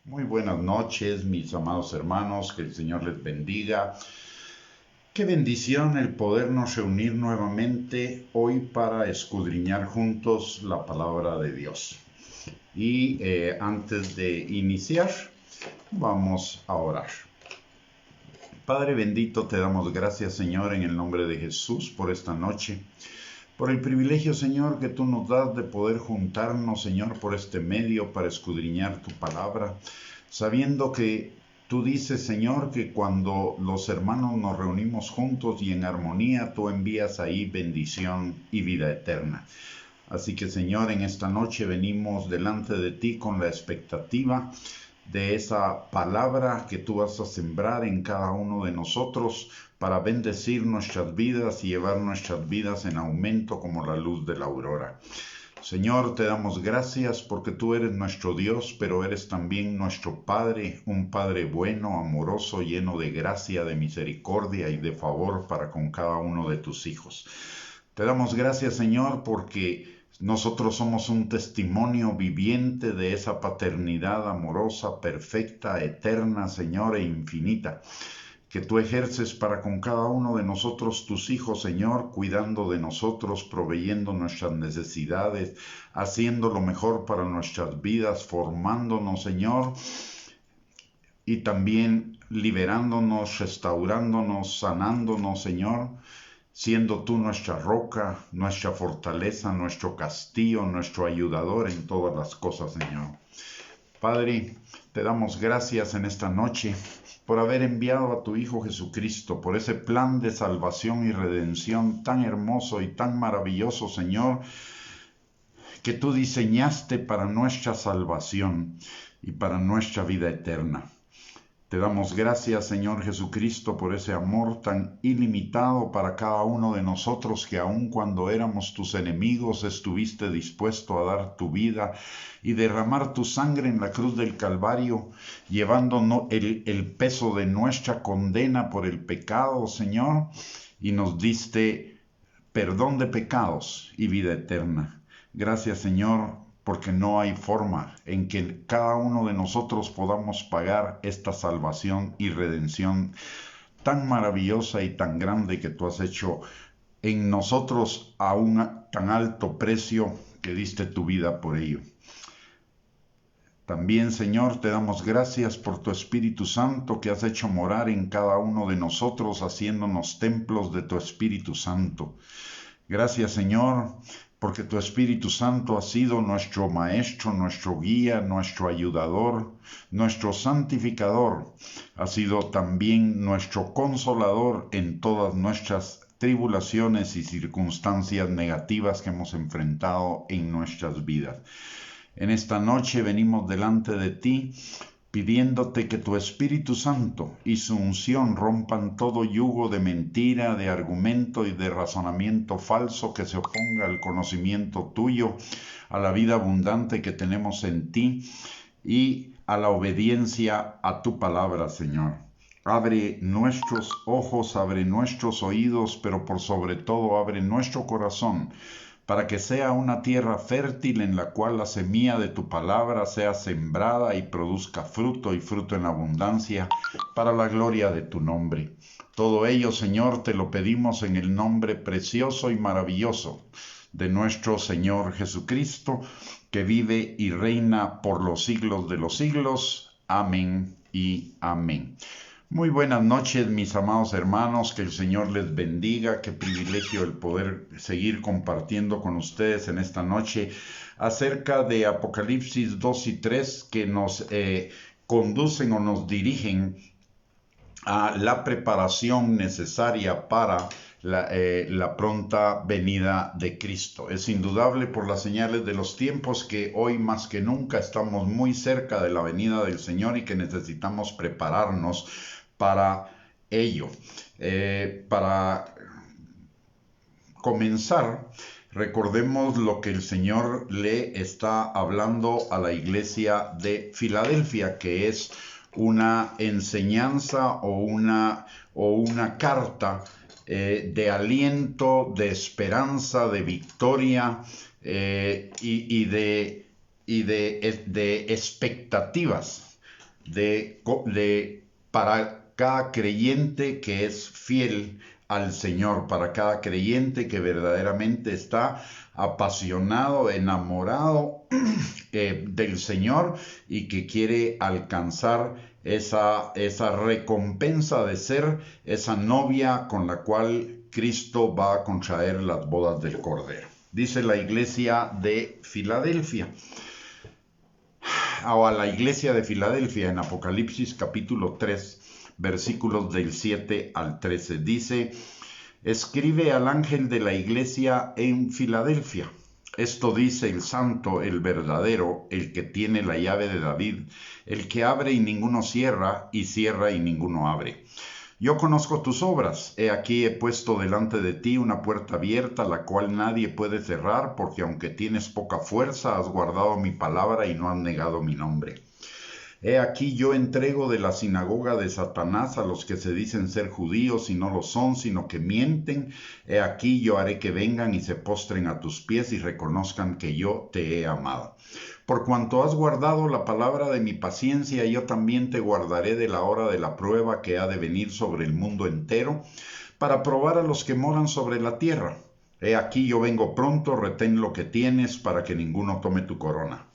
Muy buenas noches, mis amados hermanos, que el Señor les bendiga. Qué bendición el podernos reunir nuevamente hoy para escudriñar juntos la palabra de Dios. Y antes de iniciar, vamos a orar. Padre bendito, te damos gracias, Señor, en el nombre de Jesús por esta noche. Por el privilegio, Señor, que tú nos das de poder juntarnos, Señor, por este medio para escudriñar tu palabra, sabiendo que tú dices, Señor, que cuando los hermanos nos reunimos juntos y en armonía, tú envías ahí bendición y vida eterna. Así que, Señor, en esta noche venimos delante de ti con la expectativa de esa palabra que tú vas a sembrar en cada uno de nosotros para bendecir nuestras vidas y llevar nuestras vidas en aumento como la luz de la aurora. Señor, te damos gracias porque tú eres nuestro Dios, pero eres también nuestro Padre, un Padre bueno, amoroso, lleno de gracia, de misericordia y de favor para con cada uno de tus hijos. Te damos gracias, Señor, porque nosotros somos un testimonio viviente de esa paternidad amorosa, perfecta, eterna, Señor, e infinita, que tú ejerces para con cada uno de nosotros, tus hijos, Señor, cuidando de nosotros, proveyendo nuestras necesidades, haciendo lo mejor para nuestras vidas, formándonos, Señor, y también liberándonos, restaurándonos, sanándonos, Señor, siendo tú nuestra roca, nuestra fortaleza, nuestro castillo, nuestro ayudador en todas las cosas, Señor. Padre, te damos gracias en esta noche por haber enviado a tu Hijo Jesucristo, por ese plan de salvación y redención tan hermoso y tan maravilloso, Señor, que tú diseñaste para nuestra salvación y para nuestra vida eterna. Te damos gracias, Señor Jesucristo, por ese amor tan ilimitado para cada uno de nosotros, que aun cuando éramos tus enemigos estuviste dispuesto a dar tu vida y derramar tu sangre en la cruz del Calvario, llevándonos el peso de nuestra condena por el pecado, Señor, y nos diste perdón de pecados y vida eterna. Gracias, Señor, porque no hay forma en que cada uno de nosotros podamos pagar esta salvación y redención tan maravillosa y tan grande que tú has hecho en nosotros a un tan alto precio que diste tu vida por ello. También, Señor, te damos gracias por tu Espíritu Santo que has hecho morar en cada uno de nosotros, haciéndonos templos de tu Espíritu Santo. Gracias, Señor, porque tu Espíritu Santo ha sido nuestro Maestro, nuestro guía, nuestro ayudador, nuestro santificador. Ha sido también nuestro consolador en todas nuestras tribulaciones y circunstancias negativas que hemos enfrentado en nuestras vidas. En esta noche venimos delante de ti, pidiéndote que tu Espíritu Santo y su unción rompan todo yugo de mentira, de argumento y de razonamiento falso que se oponga al conocimiento tuyo, a la vida abundante que tenemos en ti y a la obediencia a tu palabra, Señor. Abre nuestros ojos, abre nuestros oídos, pero por sobre todo abre nuestro corazón, para que sea una tierra fértil en la cual la semilla de tu palabra sea sembrada y produzca fruto y fruto en abundancia para la gloria de tu nombre. Todo ello, Señor, te lo pedimos en el nombre precioso y maravilloso de nuestro Señor Jesucristo, que vive y reina por los siglos de los siglos. Amén y amén. Muy buenas noches, mis amados hermanos, que el Señor les bendiga, qué privilegio el poder seguir compartiendo con ustedes en esta noche acerca de Apocalipsis 2 y 3 que nos conducen o nos dirigen a la preparación necesaria para la pronta venida de Cristo. Es indudable por las señales de los tiempos que hoy más que nunca estamos muy cerca de la venida del Señor y que necesitamos prepararnos para ello. Para comenzar, recordemos lo que el Señor le está hablando a la iglesia de Filadelfia, que es una enseñanza o una carta de aliento, de esperanza, de victoria y de expectativas para cada creyente que es fiel al Señor, para cada creyente que verdaderamente está apasionado, enamorado del Señor y que quiere alcanzar esa recompensa de ser esa novia con la cual Cristo va a contraer las bodas del Cordero. Dice la iglesia de Filadelfia, o a la iglesia de Filadelfia en Apocalipsis capítulo 3, versículos del 7 al 13. Dice: escribe al ángel de la iglesia en Filadelfia. Esto dice el santo, el verdadero, el que tiene la llave de David, el que abre y ninguno cierra, y cierra y ninguno abre. Yo conozco tus obras. He aquí he puesto delante de ti una puerta abierta, la cual nadie puede cerrar, porque aunque tienes poca fuerza, has guardado mi palabra y no has negado mi nombre. He aquí yo entrego de la sinagoga de Satanás a los que se dicen ser judíos y no lo son, sino que mienten. He aquí yo haré que vengan y se postren a tus pies y reconozcan que yo te he amado. Por cuanto has guardado la palabra de mi paciencia, yo también te guardaré de la hora de la prueba que ha de venir sobre el mundo entero, para probar a los que moran sobre la tierra. He aquí yo vengo pronto, retén lo que tienes, para que ninguno tome tu corona.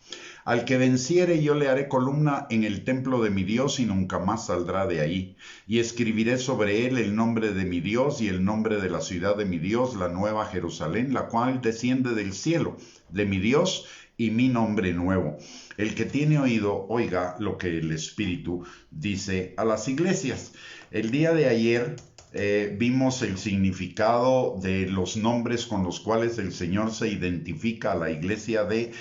Al que venciere yo le haré columna en el templo de mi Dios y nunca más saldrá de ahí. Y escribiré sobre él el nombre de mi Dios y el nombre de la ciudad de mi Dios, la nueva Jerusalén, la cual desciende del cielo, de mi Dios, y mi nombre nuevo. El que tiene oído, oiga lo que el Espíritu dice a las iglesias. El día de ayer vimos el significado de los nombres con los cuales el Señor se identifica a la iglesia de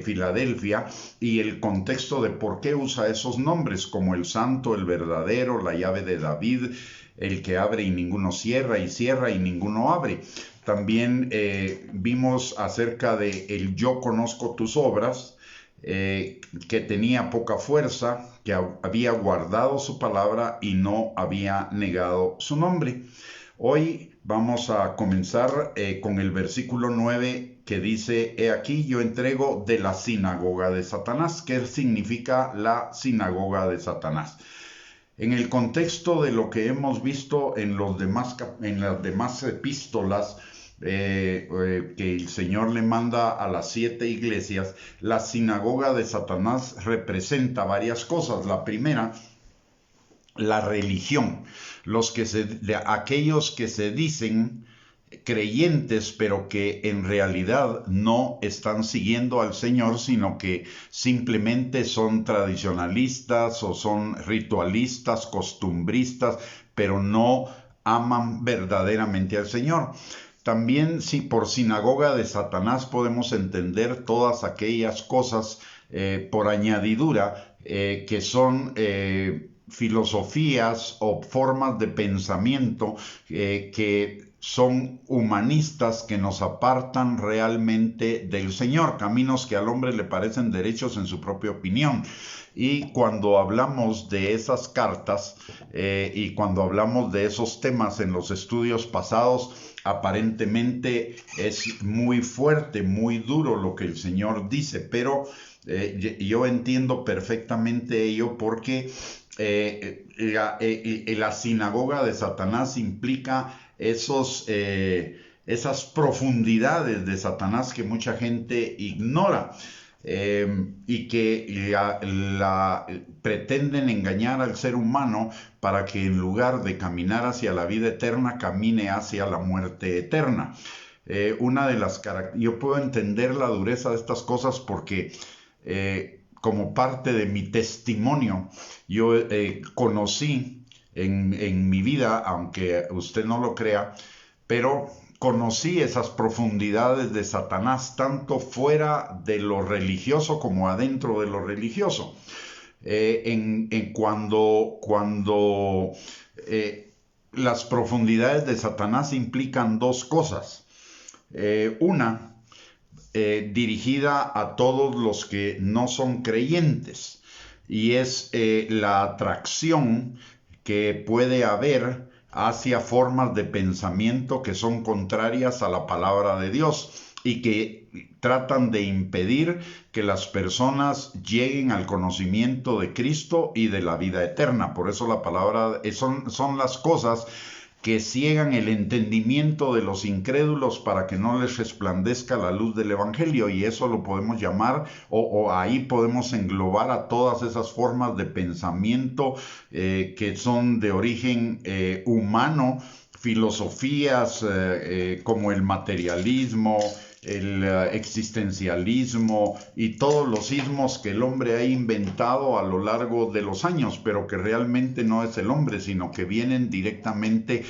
Filadelfia y el contexto de por qué usa esos nombres, como el santo, el verdadero, la llave de David, el que abre y ninguno cierra y ninguno abre. También vimos acerca de el yo conozco tus obras, que tenía poca fuerza, que había guardado su palabra y no había negado su nombre. Hoy vamos a comenzar con el versículo 9 que dice: he aquí yo entrego de la sinagoga de Satanás. ¿Qué significa la sinagoga de Satanás? En el contexto de lo que hemos visto en las demás epístolas que el Señor le manda a las 7 iglesias, la sinagoga de Satanás representa varias cosas. La primera, la religión. Aquellos que se dicen creyentes, pero que en realidad no están siguiendo al Señor, sino que simplemente son tradicionalistas o son ritualistas, costumbristas, pero no aman verdaderamente al Señor. También, si por sinagoga de Satanás podemos entender todas aquellas cosas por añadidura que son filosofías o formas de pensamiento que son humanistas, que nos apartan realmente del Señor, caminos que al hombre le parecen derechos en su propia opinión. Y cuando hablamos de esas cartas y cuando hablamos de esos temas en los estudios pasados, aparentemente es muy fuerte, muy duro lo que el Señor dice, pero yo entiendo perfectamente ello porque la sinagoga de Satanás implica esas profundidades de Satanás que mucha gente ignora y que pretenden engañar al ser humano para que en lugar de caminar hacia la vida eterna, camine hacia la muerte eterna. Yo puedo entender la dureza de estas cosas porque como parte de mi testimonio, yo conocí en mi vida, aunque usted no lo crea, pero conocí esas profundidades de Satanás, tanto fuera de lo religioso como adentro de lo religioso. Cuando las profundidades de Satanás implican dos cosas. Una, dirigida a todos los que no son creyentes, y es la atracción que puede haber hacia formas de pensamiento que son contrarias a la palabra de Dios y que tratan de impedir que las personas lleguen al conocimiento de Cristo y de la vida eterna. Por eso la palabra son las cosas que ciegan el entendimiento de los incrédulos para que no les resplandezca la luz del Evangelio, y eso lo podemos llamar, o ahí podemos englobar a todas esas formas de pensamiento que son de origen humano, filosofías como el materialismo, el existencialismo y todos los ismos que el hombre ha inventado a lo largo de los años, pero que realmente no es el hombre, sino que vienen directamente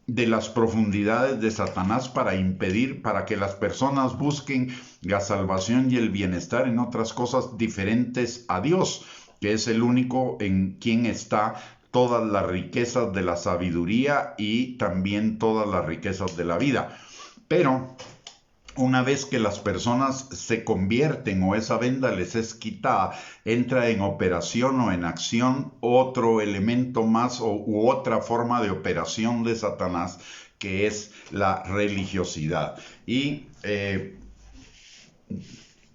de las profundidades de Satanás para impedir, para que las personas busquen la salvación y el bienestar en otras cosas diferentes a Dios, que es el único en quien está todas las riquezas de la sabiduría y también todas las riquezas de la vida. Pero una vez que las personas se convierten o esa venda les es quitada, entra en operación o en acción otro elemento más u otra forma de operación de Satanás, que es la religiosidad. Y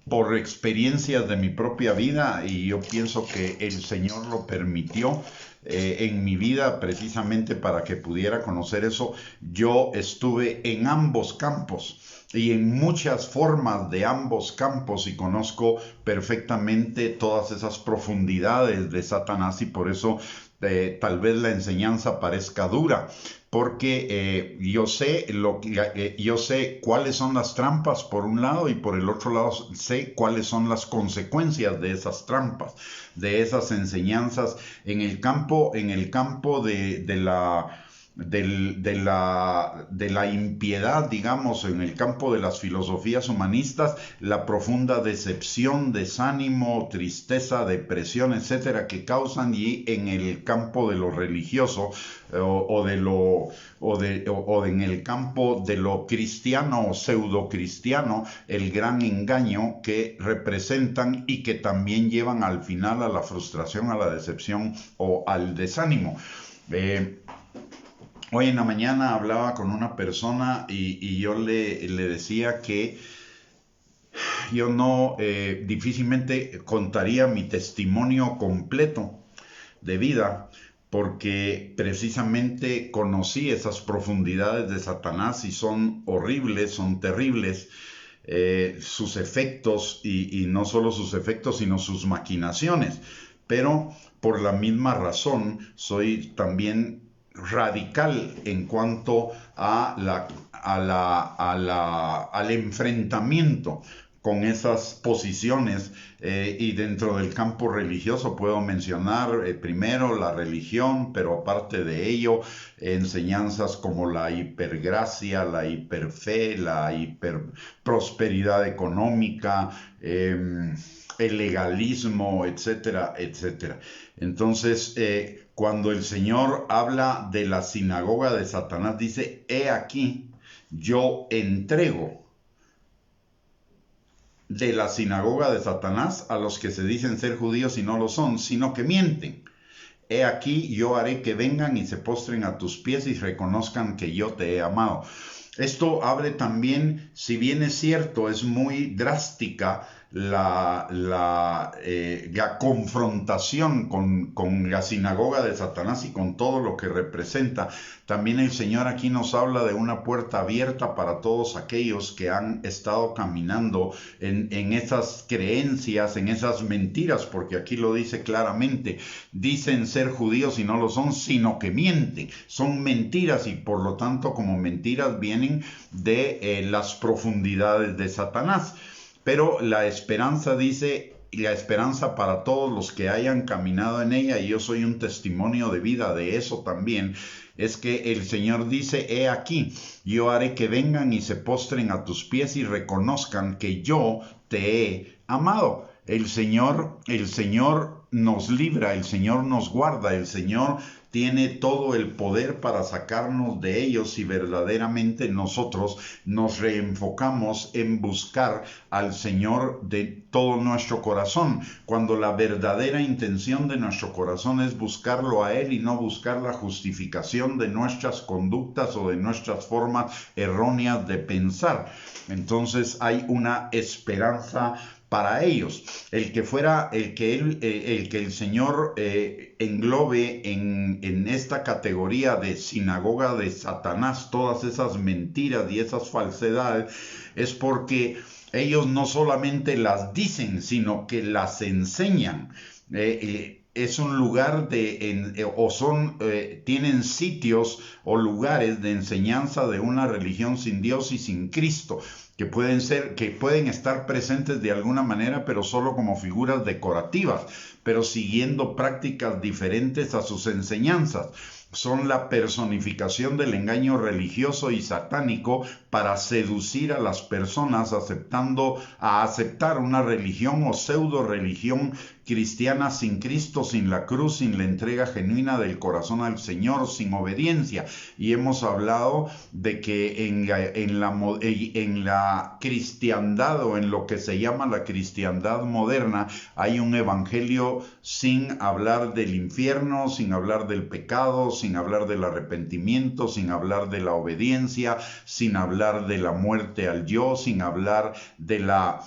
por experiencias de mi propia vida, y yo pienso que el Señor lo permitió en mi vida precisamente para que pudiera conocer eso, yo estuve en ambos campos y en muchas formas de ambos campos, y conozco perfectamente todas esas profundidades de Satanás, y por eso tal vez la enseñanza parezca dura, porque yo sé cuáles son las trampas por un lado, y por el otro lado sé cuáles son las consecuencias de esas trampas, de esas enseñanzas en el campo de la impiedad, digamos, en el campo de las filosofías humanistas, la profunda decepción, desánimo, tristeza, depresión, etcétera, que causan, y en el campo de lo religioso en el campo de lo cristiano o pseudo cristiano, el gran engaño que representan y que también llevan al final a la frustración, a la decepción o al desánimo. Hoy en la mañana hablaba con una persona y yo le decía que yo no difícilmente contaría mi testimonio completo de vida, porque precisamente conocí esas profundidades de Satanás y son horribles, son terribles, sus efectos, y no solo sus efectos, sino sus maquinaciones. Pero por la misma razón soy también radical en cuanto al enfrentamiento con esas posiciones, y dentro del campo religioso puedo mencionar primero la religión, pero aparte de ello enseñanzas como la hipergracia, la hiperfe, la hiperprosperidad económica, el legalismo, etcétera, etcétera. Entonces, cuando el Señor habla de la sinagoga de Satanás, dice: he aquí, yo entrego de la sinagoga de Satanás a los que se dicen ser judíos y no lo son, sino que mienten. He aquí, yo haré que vengan y se postren a tus pies y reconozcan que yo te he amado. Esto abre también, si bien es cierto, es muy drástica la confrontación con la sinagoga de Satanás y con todo lo que representa. También el Señor aquí nos habla de una puerta abierta para todos aquellos que han estado caminando en esas creencias, en esas mentiras, porque aquí lo dice claramente: dicen ser judíos y no lo son, sino que mienten. Son mentiras, y por lo tanto, como mentiras, vienen de las profundidades de Satanás. Pero la esperanza dice, y la esperanza para todos los que hayan caminado en ella, y yo soy un testimonio de vida de eso también, es que el Señor dice: he aquí, yo haré que vengan y se postren a tus pies y reconozcan que yo te he amado. El Señor nos libra, el Señor nos guarda, el Señor tiene todo el poder para sacarnos de ellos si verdaderamente nosotros nos reenfocamos en buscar al Señor de todo nuestro corazón, cuando la verdadera intención de nuestro corazón es buscarlo a Él y no buscar la justificación de nuestras conductas o de nuestras formas erróneas de pensar. Entonces hay una esperanza para ellos. El que el Señor englobe en esta categoría de sinagoga de Satanás todas esas mentiras y esas falsedades es porque ellos no solamente las dicen, sino que las enseñan. Es un lugar tienen sitios o lugares de enseñanza de una religión sin Dios y sin Cristo, que pueden estar presentes de alguna manera, pero solo como figuras decorativas, pero siguiendo prácticas diferentes a sus enseñanzas. Son la personificación del engaño religioso y satánico para seducir a las personas a aceptar una religión o pseudo religión cristiana sin Cristo, sin la cruz, sin la entrega genuina del corazón al Señor, sin obediencia. Y hemos hablado de que en la cristiandad, o en lo que se llama la cristiandad moderna, hay un evangelio sin hablar del infierno, sin hablar del pecado, sin hablar del arrepentimiento, sin hablar de la obediencia, sin hablar de la muerte al yo, sin hablar de la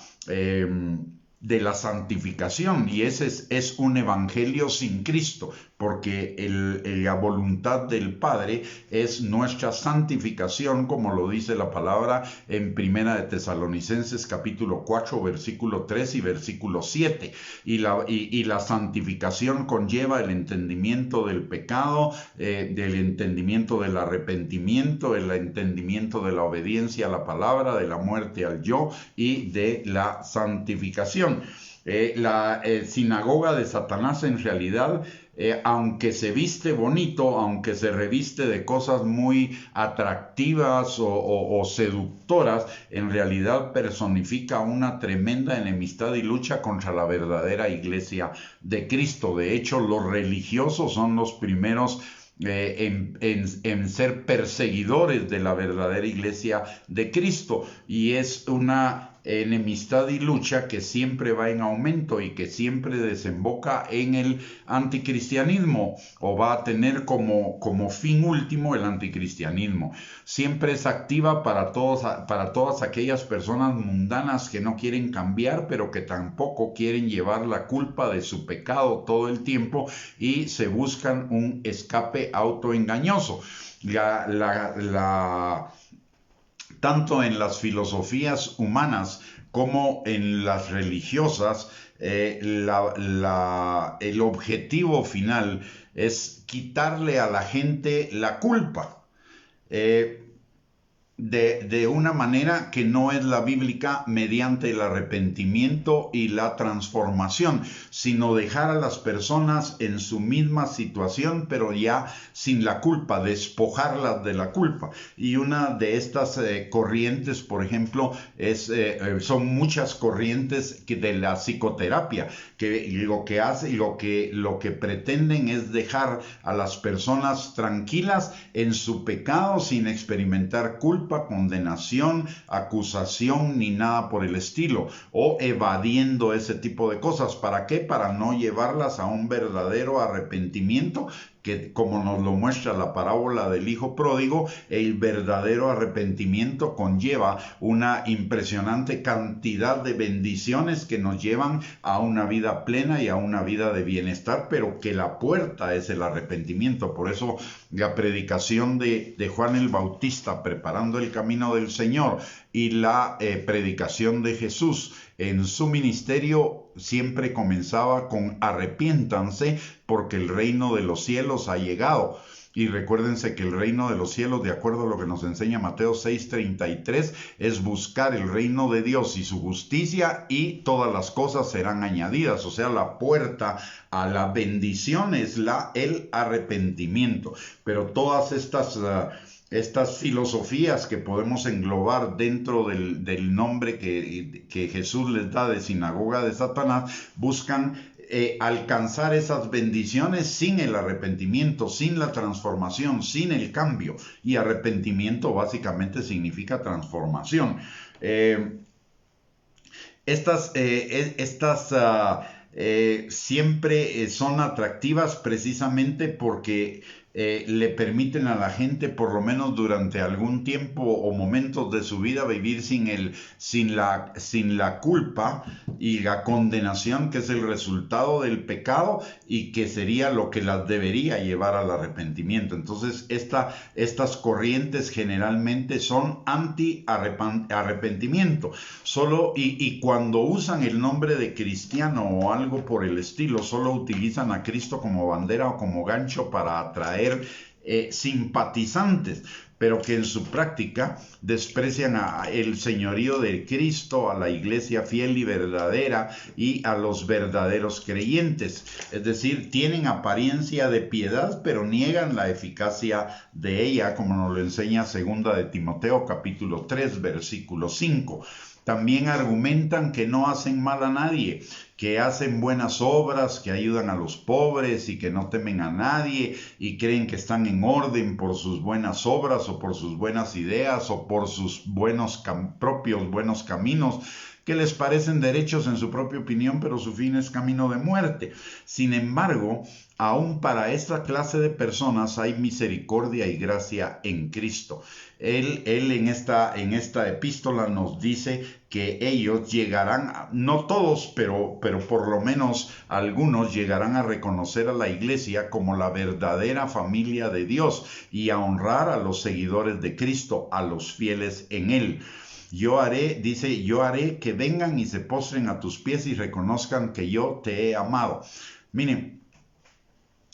santificación. Y ese es un evangelio sin Cristo, porque la voluntad del Padre es nuestra santificación, como lo dice la palabra en Primera de Tesalonicenses capítulo 4, versículo 3 y versículo 7. Y la santificación conlleva el entendimiento del pecado, del entendimiento del arrepentimiento, el entendimiento de la obediencia a la palabra, de la muerte al yo y de la santificación. La sinagoga de Satanás en realidad, aunque se viste bonito, aunque se reviste de cosas muy atractivas o seductoras, en realidad personifica una tremenda enemistad y lucha contra la verdadera iglesia de Cristo. De hecho, los religiosos son los primeros en ser perseguidores de la verdadera iglesia de Cristo, y es una enemistad y lucha que siempre va en aumento y que siempre desemboca en el anticristianismo, o va a tener como fin último el anticristianismo. Siempre es activa para todas aquellas personas mundanas que no quieren cambiar, pero que tampoco quieren llevar la culpa de su pecado todo el tiempo y se buscan un escape autoengañoso. Tanto en las filosofías humanas como en las religiosas, el objetivo final es quitarle a la gente la culpa. De una manera que no es la bíblica, mediante el arrepentimiento y la transformación, sino dejar a las personas en su misma situación, pero ya sin la culpa, despojarlas de la culpa. Y una de estas corrientes, por ejemplo, son muchas corrientes de la psicoterapia, que lo que pretenden es dejar a las personas tranquilas en su pecado sin experimentar culpa, condenación, acusación ni nada por el estilo, o evadiendo ese tipo de cosas. ¿Para qué? Para no llevarlas a un verdadero arrepentimiento, que, como nos lo muestra la parábola del hijo pródigo, el verdadero arrepentimiento conlleva una impresionante cantidad de bendiciones que nos llevan a una vida plena y a una vida de bienestar, pero que la puerta es el arrepentimiento. Por eso la predicación de Juan el Bautista preparando el camino del Señor y la predicación de Jesús en su ministerio siempre comenzaba con: arrepiéntanse porque el reino de los cielos ha llegado. Y recuérdense que el reino de los cielos, de acuerdo a lo que nos enseña Mateo 6:33, es buscar el reino de Dios y su justicia, y todas las cosas serán añadidas. O sea, la puerta a la bendición es el arrepentimiento. Pero todas estas filosofías que podemos englobar dentro del nombre que Jesús les da de sinagoga de Satanás, buscan alcanzar esas bendiciones sin el arrepentimiento, sin la transformación, sin el cambio. Y arrepentimiento básicamente significa transformación. Siempre son atractivas precisamente porque le permiten a la gente, por lo menos durante algún tiempo o momentos de su vida, vivir sin la culpa y la condenación que es el resultado del pecado y que sería lo que las debería llevar al arrepentimiento. Entonces, estas corrientes generalmente son anti-arrepentimiento. Y cuando usan el nombre de cristiano o algo por el estilo, solo utilizan a Cristo como bandera o como gancho para atraer simpatizantes, pero que en su práctica desprecian el señorío de Cristo, a la iglesia fiel y verdadera y a los verdaderos creyentes. Es decir, tienen apariencia de piedad, pero niegan la eficacia de ella, como nos lo enseña 2 de Timoteo capítulo 3, versículo 5. También argumentan que no hacen mal a nadie, que hacen buenas obras, que ayudan a los pobres y que no temen a nadie y creen que están en orden por sus buenas obras o por sus buenas ideas o por sus propios buenos caminos, que les parecen derechos en su propia opinión, pero su fin es camino de muerte. Sin embargo, aún para esta clase de personas hay misericordia y gracia en Cristo. Él en esta epístola nos dice que ellos llegarán, no todos, pero por lo menos algunos llegarán a reconocer a la iglesia como la verdadera familia de Dios y a honrar a los seguidores de Cristo, a los fieles en Él. Yo haré que vengan y se postren a tus pies y reconozcan que yo te he amado. Miren,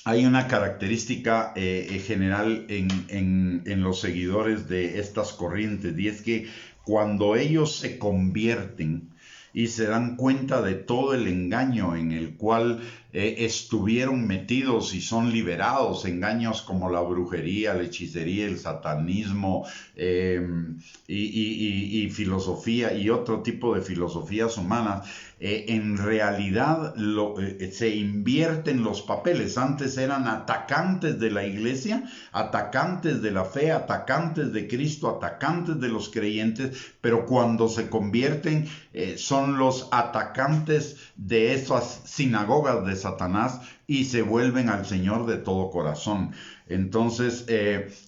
hay una característica general en los seguidores de estas corrientes, y es que cuando ellos se convierten y se dan cuenta de todo el engaño en el cual estuvieron metidos y son liberados, engaños como la brujería, la hechicería, el satanismo y filosofía y otro tipo de filosofías humanas, en realidad se invierten los papeles. Antes eran atacantes de la iglesia, atacantes de la fe, atacantes de Cristo, atacantes de los creyentes, pero cuando se convierten son los atacantes de esas sinagogas de Satanás y se vuelven al Señor de todo corazón. Entonces,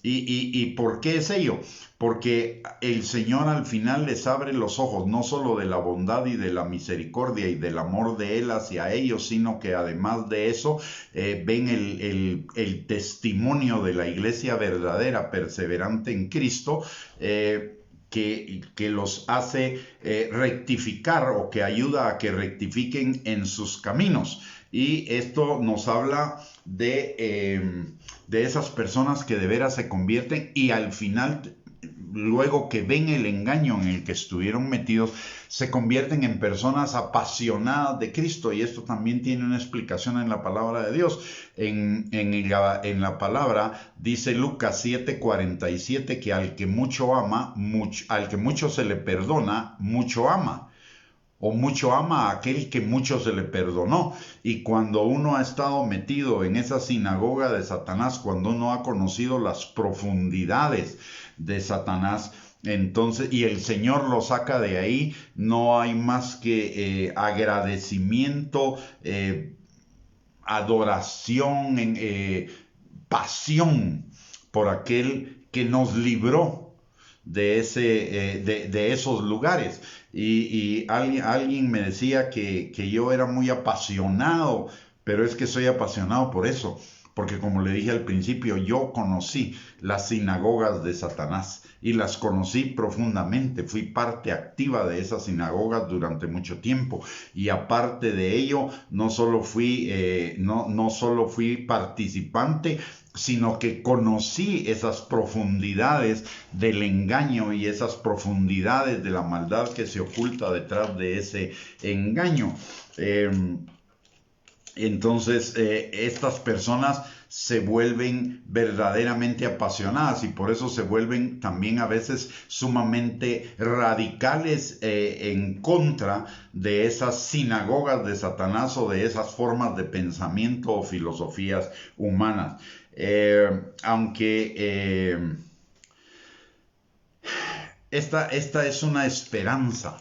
¿y por qué es ello? Porque el Señor al final les abre los ojos, no solo de la bondad y de la misericordia y del amor de Él hacia ellos, sino que además de eso ven el testimonio de la iglesia verdadera, perseverante en Cristo, que los hace rectificar o que ayuda a que rectifiquen en sus caminos. Y esto nos habla de esas personas que de veras se convierten y al final, luego que ven el engaño en el que estuvieron metidos, se convierten en personas apasionadas de Cristo. Y esto también tiene una explicación en la palabra de Dios. En la palabra dice Lucas 7:47 que al que mucho ama, al que mucho se le perdona, mucho ama. O mucho ama a aquel que mucho se le perdonó. Y cuando uno ha estado metido en esa sinagoga de Satanás, cuando uno ha conocido las profundidades de Satanás, entonces, y el Señor lo saca de ahí, no hay más que agradecimiento, adoración, pasión por aquel que nos libró de esos lugares. Y alguien me decía que yo era muy apasionado, pero es que soy apasionado por eso, porque como le dije al principio, yo conocí las sinagogas de Satanás y las conocí profundamente. Fui parte activa de esas sinagogas durante mucho tiempo, y aparte de ello, no solo fui participante, sino que conocí esas profundidades del engaño y esas profundidades de la maldad que se oculta detrás de ese engaño. Entonces, estas personas se vuelven verdaderamente apasionadas y por eso se vuelven también a veces sumamente radicales en contra de esas sinagogas de Satanás o de esas formas de pensamiento o filosofías humanas. Aunque esta es una esperanza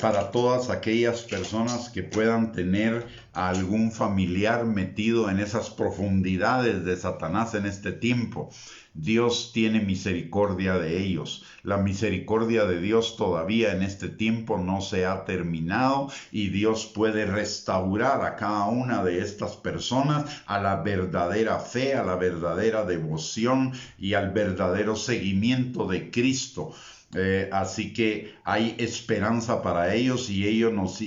para todas aquellas personas que puedan tener a algún familiar metido en esas profundidades de Satanás en este tiempo. Dios tiene misericordia de ellos. La misericordia de Dios todavía en este tiempo no se ha terminado y Dios puede restaurar a cada una de estas personas a la verdadera fe, a la verdadera devoción y al verdadero seguimiento de Cristo. Así que hay esperanza para ellos y ello nos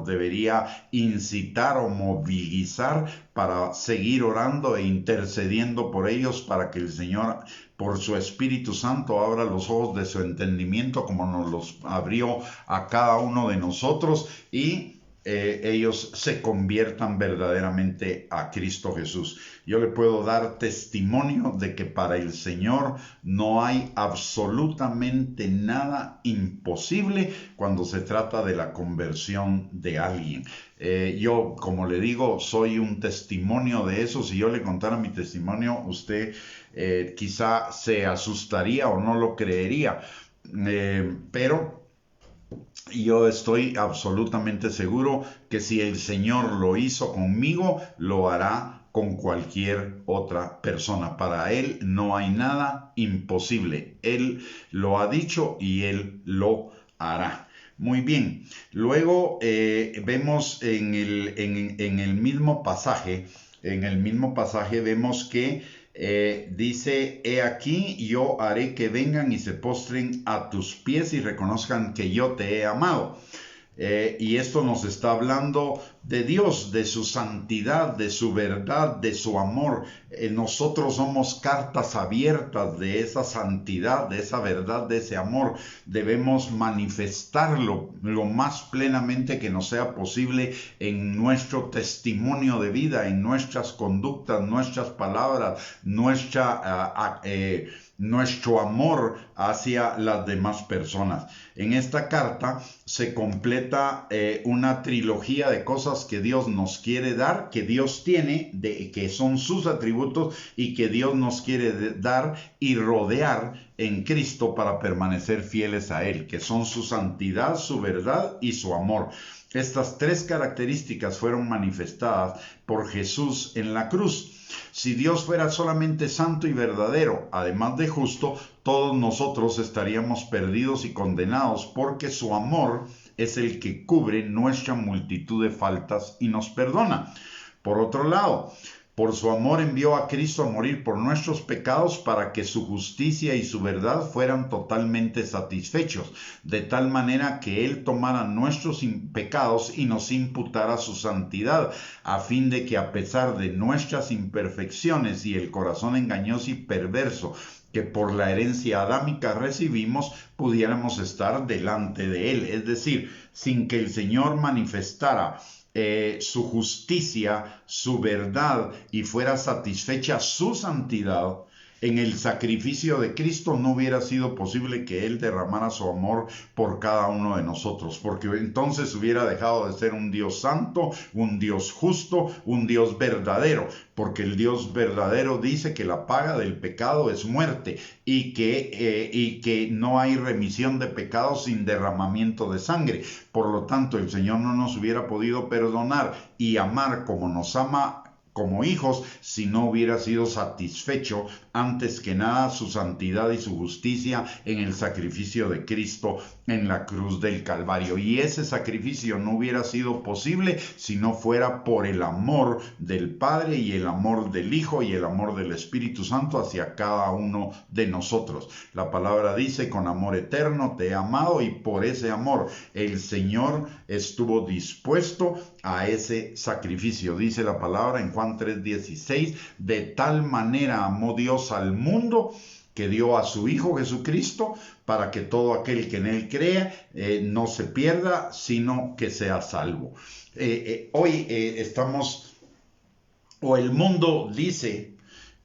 debería incitar o movilizar para seguir orando e intercediendo por ellos para que el Señor, por su Espíritu Santo, abra los ojos de su entendimiento como nos los abrió a cada uno de nosotros y ellos se conviertan verdaderamente a Cristo Jesús. Yo le puedo dar testimonio de que para el Señor no hay absolutamente nada imposible cuando se trata de la conversión de alguien. Yo, como le digo, soy un testimonio de eso. Si yo le contara mi testimonio, usted quizá se asustaría o no lo creería. Pero yo estoy absolutamente seguro que si el Señor lo hizo conmigo, lo hará con cualquier otra persona. Para Él no hay nada imposible. Él lo ha dicho y Él lo hará. Muy bien. Luego vemos en el mismo pasaje, vemos que dice: he aquí, yo haré que vengan y se postren a tus pies y reconozcan que yo te he amado. Y esto nos está hablando de Dios, de su santidad, de su verdad, de su amor. Nosotros somos cartas abiertas de esa santidad, de esa verdad, de ese amor. Debemos manifestarlo lo más plenamente que nos sea posible en nuestro testimonio de vida, en nuestras conductas, nuestras palabras, nuestro amor hacia las demás personas. En esta carta se completa una trilogía de cosas que Dios nos quiere dar, que Dios tiene, que son sus atributos y que Dios nos quiere dar y rodear en Cristo para permanecer fieles a Él, que son su santidad, su verdad y su amor. Estas tres características fueron manifestadas por Jesús en la cruz. Si Dios fuera solamente santo y verdadero, además de justo, todos nosotros estaríamos perdidos y condenados, porque su amor es el que cubre nuestra multitud de faltas y nos perdona. Por otro lado, por su amor envió a Cristo a morir por nuestros pecados para que su justicia y su verdad fueran totalmente satisfechos, de tal manera que Él tomara nuestros pecados y nos imputara su santidad, a fin de que a pesar de nuestras imperfecciones y el corazón engañoso y perverso que por la herencia adámica recibimos, pudiéramos estar delante de Él. Es decir, sin que el Señor manifestara su justicia, su verdad y fuera satisfecha su santidad, en el sacrificio de Cristo no hubiera sido posible que Él derramara su amor por cada uno de nosotros, porque entonces hubiera dejado de ser un Dios santo, un Dios justo, un Dios verdadero, porque el Dios verdadero dice que la paga del pecado es muerte y que no hay remisión de pecados sin derramamiento de sangre. Por lo tanto, el Señor no nos hubiera podido perdonar y amar como nos ama como hijos si no hubiera sido satisfecho antes que nada su santidad y su justicia en el sacrificio de Cristo en la cruz del Calvario. Y ese sacrificio no hubiera sido posible si no fuera por el amor del Padre y el amor del Hijo y el amor del Espíritu Santo hacia cada uno de nosotros. La palabra dice: con amor eterno te he amado, y por ese amor el Señor estuvo dispuesto a ese sacrificio. Dice la palabra en Juan 3:16: de tal manera amó Dios al mundo que dio a su Hijo Jesucristo para que todo aquel que en Él crea no se pierda, sino que sea salvo. Hoy estamos, o el mundo dice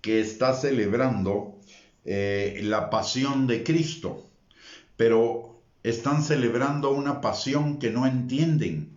que está celebrando la pasión de Cristo, pero están celebrando una pasión que no entienden.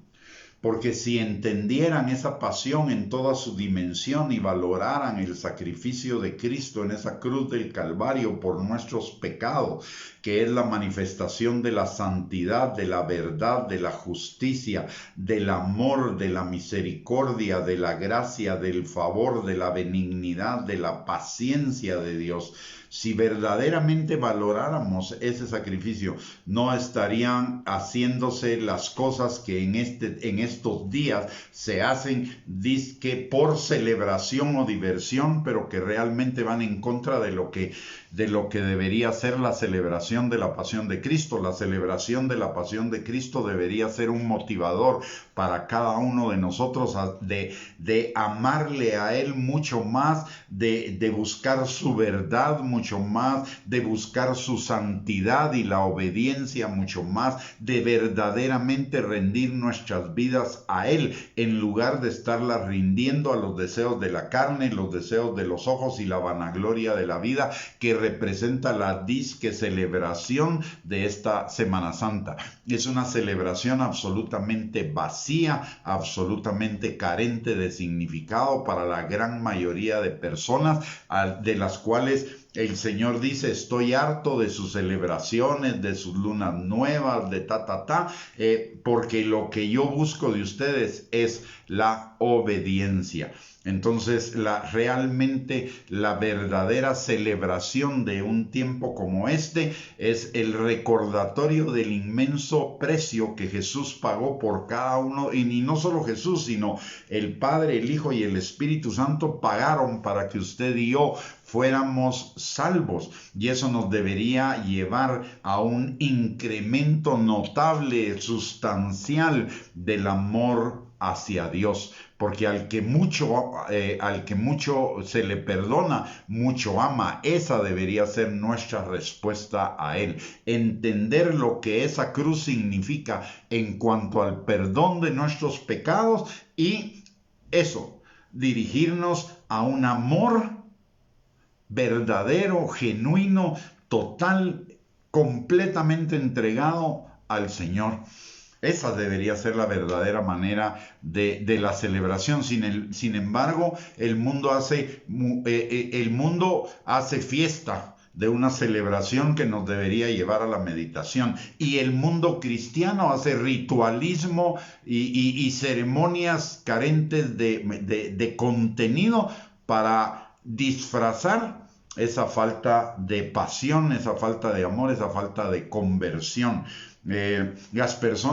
Porque si entendieran esa pasión en toda su dimensión y valoraran el sacrificio de Cristo en esa cruz del Calvario por nuestros pecados, que es la manifestación de la santidad, de la verdad, de la justicia, del amor, de la misericordia, de la gracia, del favor, de la benignidad, de la paciencia de Dios, si verdaderamente valoráramos ese sacrificio, no estarían haciéndose las cosas que en estos días se hacen dizque por celebración o diversión, pero que realmente van en contra de lo que debería ser la celebración de la pasión de Cristo. La celebración de la pasión de Cristo debería ser un motivador para cada uno de nosotros de amarle a Él mucho más, de buscar su verdad mucho más, de buscar su santidad y la obediencia mucho más, de verdaderamente rendir nuestras vidas a Él, en lugar de estarlas rindiendo a los deseos de la carne, los deseos de los ojos y la vanagloria de la vida, que representa la disque celebración de esta Semana Santa. Es una celebración absolutamente vacía, absolutamente carente de significado para la gran mayoría de personas, de las cuales el Señor dice: estoy harto de sus celebraciones, de sus lunas nuevas, de porque lo que yo busco de ustedes es la obediencia. Entonces, realmente la verdadera celebración de un tiempo como este es el recordatorio del inmenso precio que Jesús pagó por cada uno, y no solo Jesús, sino el Padre, el Hijo y el Espíritu Santo pagaron para que usted y yo fuéramos salvos, y eso nos debería llevar a un incremento notable, sustancial del amor hacia Dios, porque al que mucho se le perdona, mucho ama. Esa debería ser nuestra respuesta a Él. Entender lo que esa cruz significa en cuanto al perdón de nuestros pecados, y eso, dirigirnos a un amor verdadero, genuino, total, completamente entregado al Señor. Esa debería ser la verdadera manera de la celebración. Sin embargo, el mundo hace fiesta de una celebración que nos debería llevar a la meditación. Y el mundo cristiano hace ritualismo y ceremonias carentes de contenido para disfrazar esa falta de pasión, esa falta de amor, esa falta de conversión.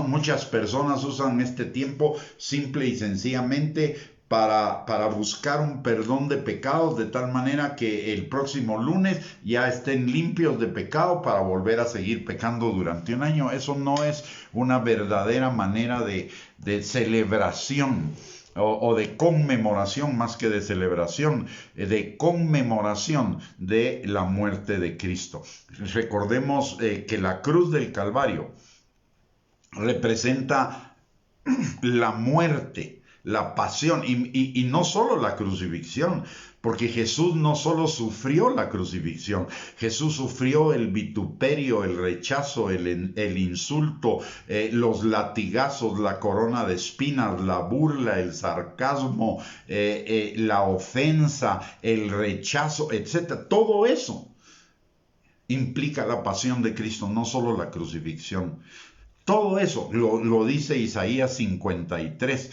Muchas personas usan este tiempo simple y sencillamente para buscar un perdón de pecados, de tal manera que el próximo lunes ya estén limpios de pecado para volver a seguir pecando durante un año. Eso no es una verdadera manera de celebración o de conmemoración, más que de celebración, de conmemoración de la muerte de Cristo. Recordemos que la cruz del Calvario representa la muerte, la pasión, y no solo la crucifixión, porque Jesús no solo sufrió la crucifixión, Jesús sufrió el vituperio, el rechazo, el insulto, los latigazos, la corona de espinas, la burla, el sarcasmo, la ofensa, el rechazo, etc. Todo eso implica la pasión de Cristo, no solo la crucifixión. Todo eso lo dice Isaías 53.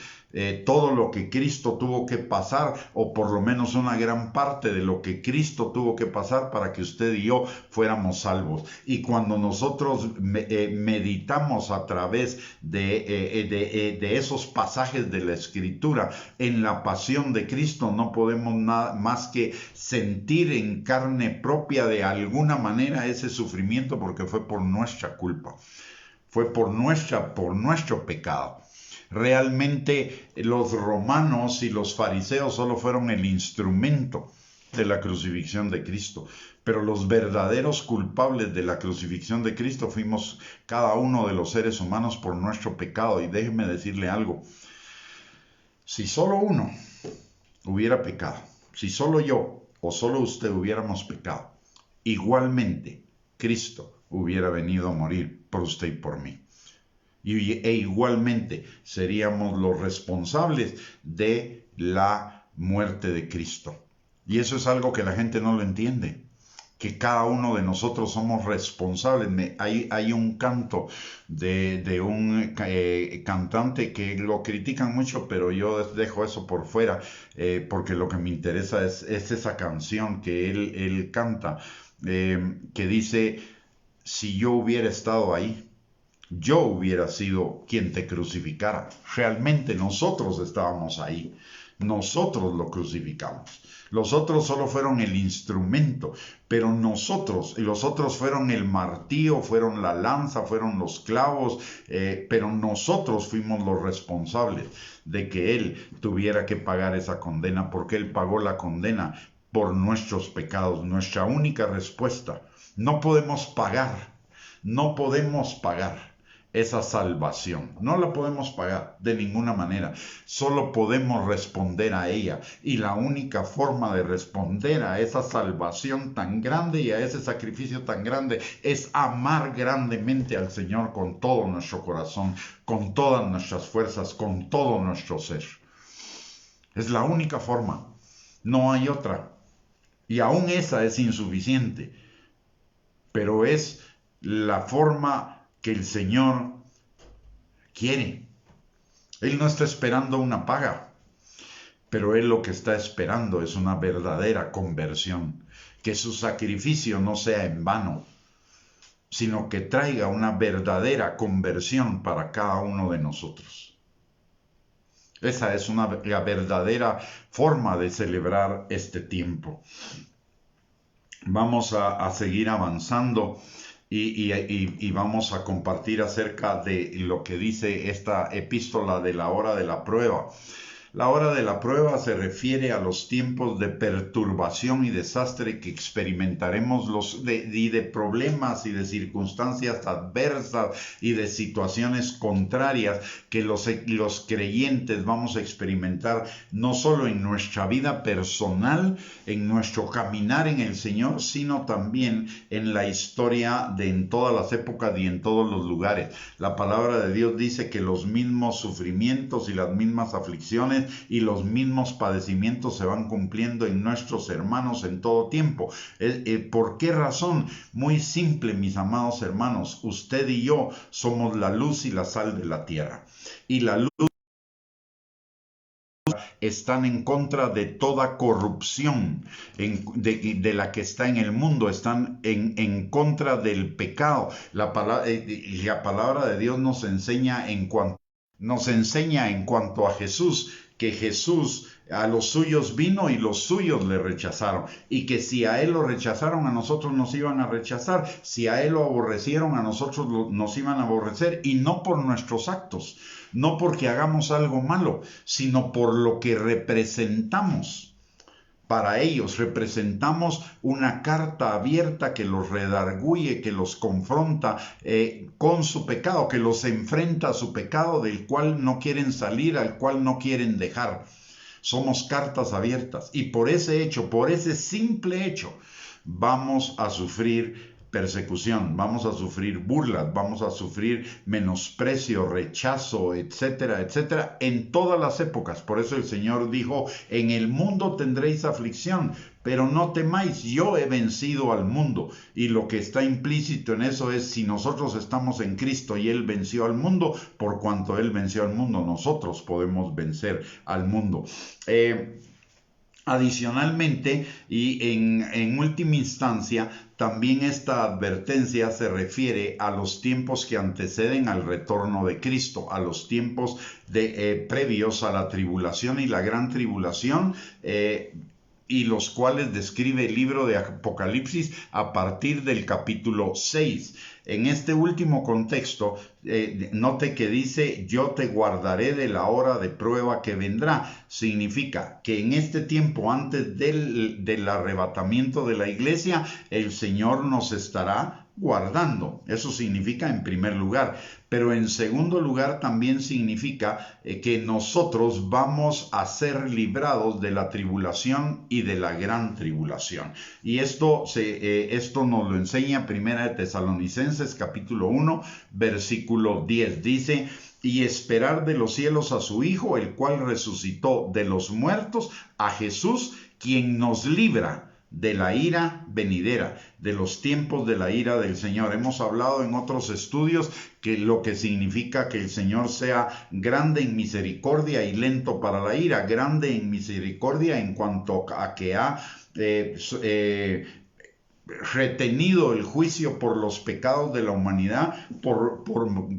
Todo lo que Cristo tuvo que pasar, o por lo menos una gran parte de lo que Cristo tuvo que pasar para que usted y yo fuéramos salvos. Y cuando nosotros meditamos a través de esos pasajes de la Escritura en la pasión de Cristo, no podemos nada más que sentir en carne propia de alguna manera ese sufrimiento, porque fue por nuestra culpa, fue por nuestro pecado. Realmente los romanos y los fariseos solo fueron el instrumento de la crucifixión de Cristo. Pero los verdaderos culpables de la crucifixión de Cristo fuimos cada uno de los seres humanos por nuestro pecado. Y déjeme decirle algo. Si solo uno hubiera pecado, si solo yo o solo usted hubiéramos pecado, igualmente Cristo hubiera venido a morir por usted y por mí. E igualmente seríamos los responsables de la muerte de Cristo. Y eso es algo que la gente no lo entiende, que cada uno de nosotros somos responsables. Hay un canto de un cantante que lo critican mucho, pero yo dejo eso por fuera, porque lo que me interesa es esa canción que él canta, que dice: si yo hubiera estado ahí, yo hubiera sido quien te crucificara. Realmente nosotros estábamos ahí. Nosotros lo crucificamos. Los otros solo fueron el instrumento, pero nosotros, y los otros fueron el martillo, fueron la lanza, fueron los clavos, pero nosotros fuimos los responsables de que Él tuviera que pagar esa condena, porque Él pagó la condena por nuestros pecados. Nuestra única respuesta: no podemos pagar esa salvación. No la podemos pagar de ninguna manera. Solo podemos responder a ella. Y la única forma de responder a esa salvación tan grande y a ese sacrificio tan grande es amar grandemente al Señor con todo nuestro corazón, con todas nuestras fuerzas, con todo nuestro ser. Es la única forma. No hay otra. Y aún esa es insuficiente. Pero es la forma que el Señor quiere. Él no está esperando una paga, pero Él lo que está esperando es una verdadera conversión, que su sacrificio no sea en vano, sino que traiga una verdadera conversión para cada uno de nosotros. Esa es la verdadera forma de celebrar este tiempo. Vamos a seguir avanzando. Y vamos a compartir acerca de lo que dice esta epístola de la hora de la prueba. La hora de la prueba se refiere a los tiempos de perturbación y desastre que experimentaremos, y de problemas y de circunstancias adversas y de situaciones contrarias que los creyentes vamos a experimentar, no solo en nuestra vida personal, en nuestro caminar en el Señor, sino también en la historia en todas las épocas y en todos los lugares. La palabra de Dios dice que los mismos sufrimientos y las mismas aflicciones y los mismos padecimientos se van cumpliendo en nuestros hermanos en todo tiempo. ¿Por qué razón? Muy simple, mis amados hermanos. Usted y yo somos la luz y la sal de la tierra. Y la luz están en contra de toda corrupción de la que está en el mundo, están en contra del pecado. La palabra de Dios nos enseña en cuanto a Jesús, que Jesús a los suyos vino y los suyos le rechazaron, y que si a Él lo rechazaron, a nosotros nos iban a rechazar; si a Él lo aborrecieron, a nosotros nos iban a aborrecer, y no por nuestros actos, no porque hagamos algo malo, sino por lo que representamos. Para ellos representamos una carta abierta que los redarguye, que los confronta con su pecado, que los enfrenta a su pecado del cual no quieren salir, al cual no quieren dejar. Somos cartas abiertas, y por ese hecho, por ese simple hecho, vamos a sufrir persecución, vamos a sufrir burlas, vamos a sufrir menosprecio, rechazo, etcétera, etcétera, en todas las épocas. Por eso el Señor dijo: en el mundo tendréis aflicción, pero no temáis, yo he vencido al mundo. Y lo que está implícito en eso es: si nosotros estamos en Cristo y Él venció al mundo, por cuanto Él venció al mundo, nosotros podemos vencer al mundo. Adicionalmente, y en última instancia, también esta advertencia se refiere a los tiempos que anteceden al retorno de Cristo, a los tiempos previos a la tribulación y la gran tribulación, y los cuales describe el libro de Apocalipsis a partir del capítulo 6. En este último contexto, note que dice, yo te guardaré de la hora de prueba que vendrá. Significa que en este tiempo, antes del arrebatamiento de la iglesia, el Señor nos estará guardando. Eso significa en primer lugar, pero en segundo lugar también significa que nosotros vamos a ser librados de la tribulación y de la gran tribulación. Y esto nos lo enseña Primera de Tesalonicenses capítulo 1 versículo 10. Dice, y esperar de los cielos a su Hijo, el cual resucitó de los muertos, a Jesús, quien nos libra de la ira venidera, de los tiempos de la ira del Señor. Hemos hablado en otros estudios que lo que significa que el Señor sea grande en misericordia y lento para la ira, grande en misericordia en cuanto a que ha retenido el juicio por los pecados de la humanidad por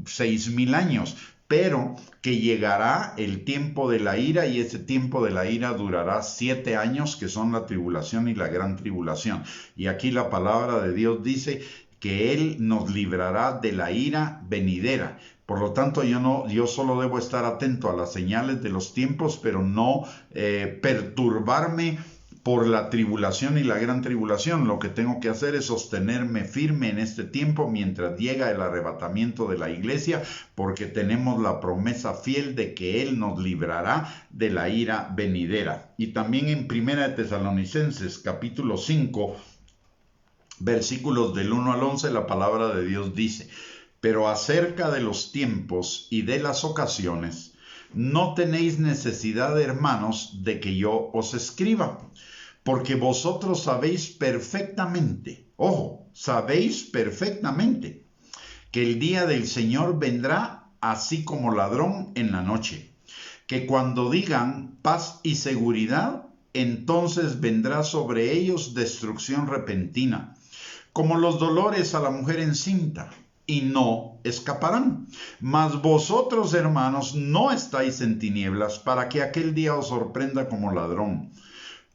6,000 años. Pero que llegará el tiempo de la ira y ese tiempo de la ira durará 7 años, que son la tribulación y la gran tribulación. Y aquí la palabra de Dios dice que Él nos librará de la ira venidera. Por lo tanto, yo solo debo estar atento a las señales de los tiempos, pero no perturbarme por la tribulación y la gran tribulación. Lo que tengo que hacer es sostenerme firme en este tiempo mientras llega el arrebatamiento de la iglesia, porque tenemos la promesa fiel de que Él nos librará de la ira venidera. Y también en Primera de Tesalonicenses capítulo 5, versículos del 1 al 11, la palabra de Dios dice, pero acerca de los tiempos y de las ocasiones, no tenéis necesidad, hermanos, de que yo os escriba, porque vosotros sabéis perfectamente, ojo, sabéis perfectamente, que el día del Señor vendrá así como ladrón en la noche, que cuando digan paz y seguridad, entonces vendrá sobre ellos destrucción repentina, como los dolores a la mujer encinta, y no escaparán. Mas vosotros, hermanos, no estáis en tinieblas, para que aquel día os sorprenda como ladrón.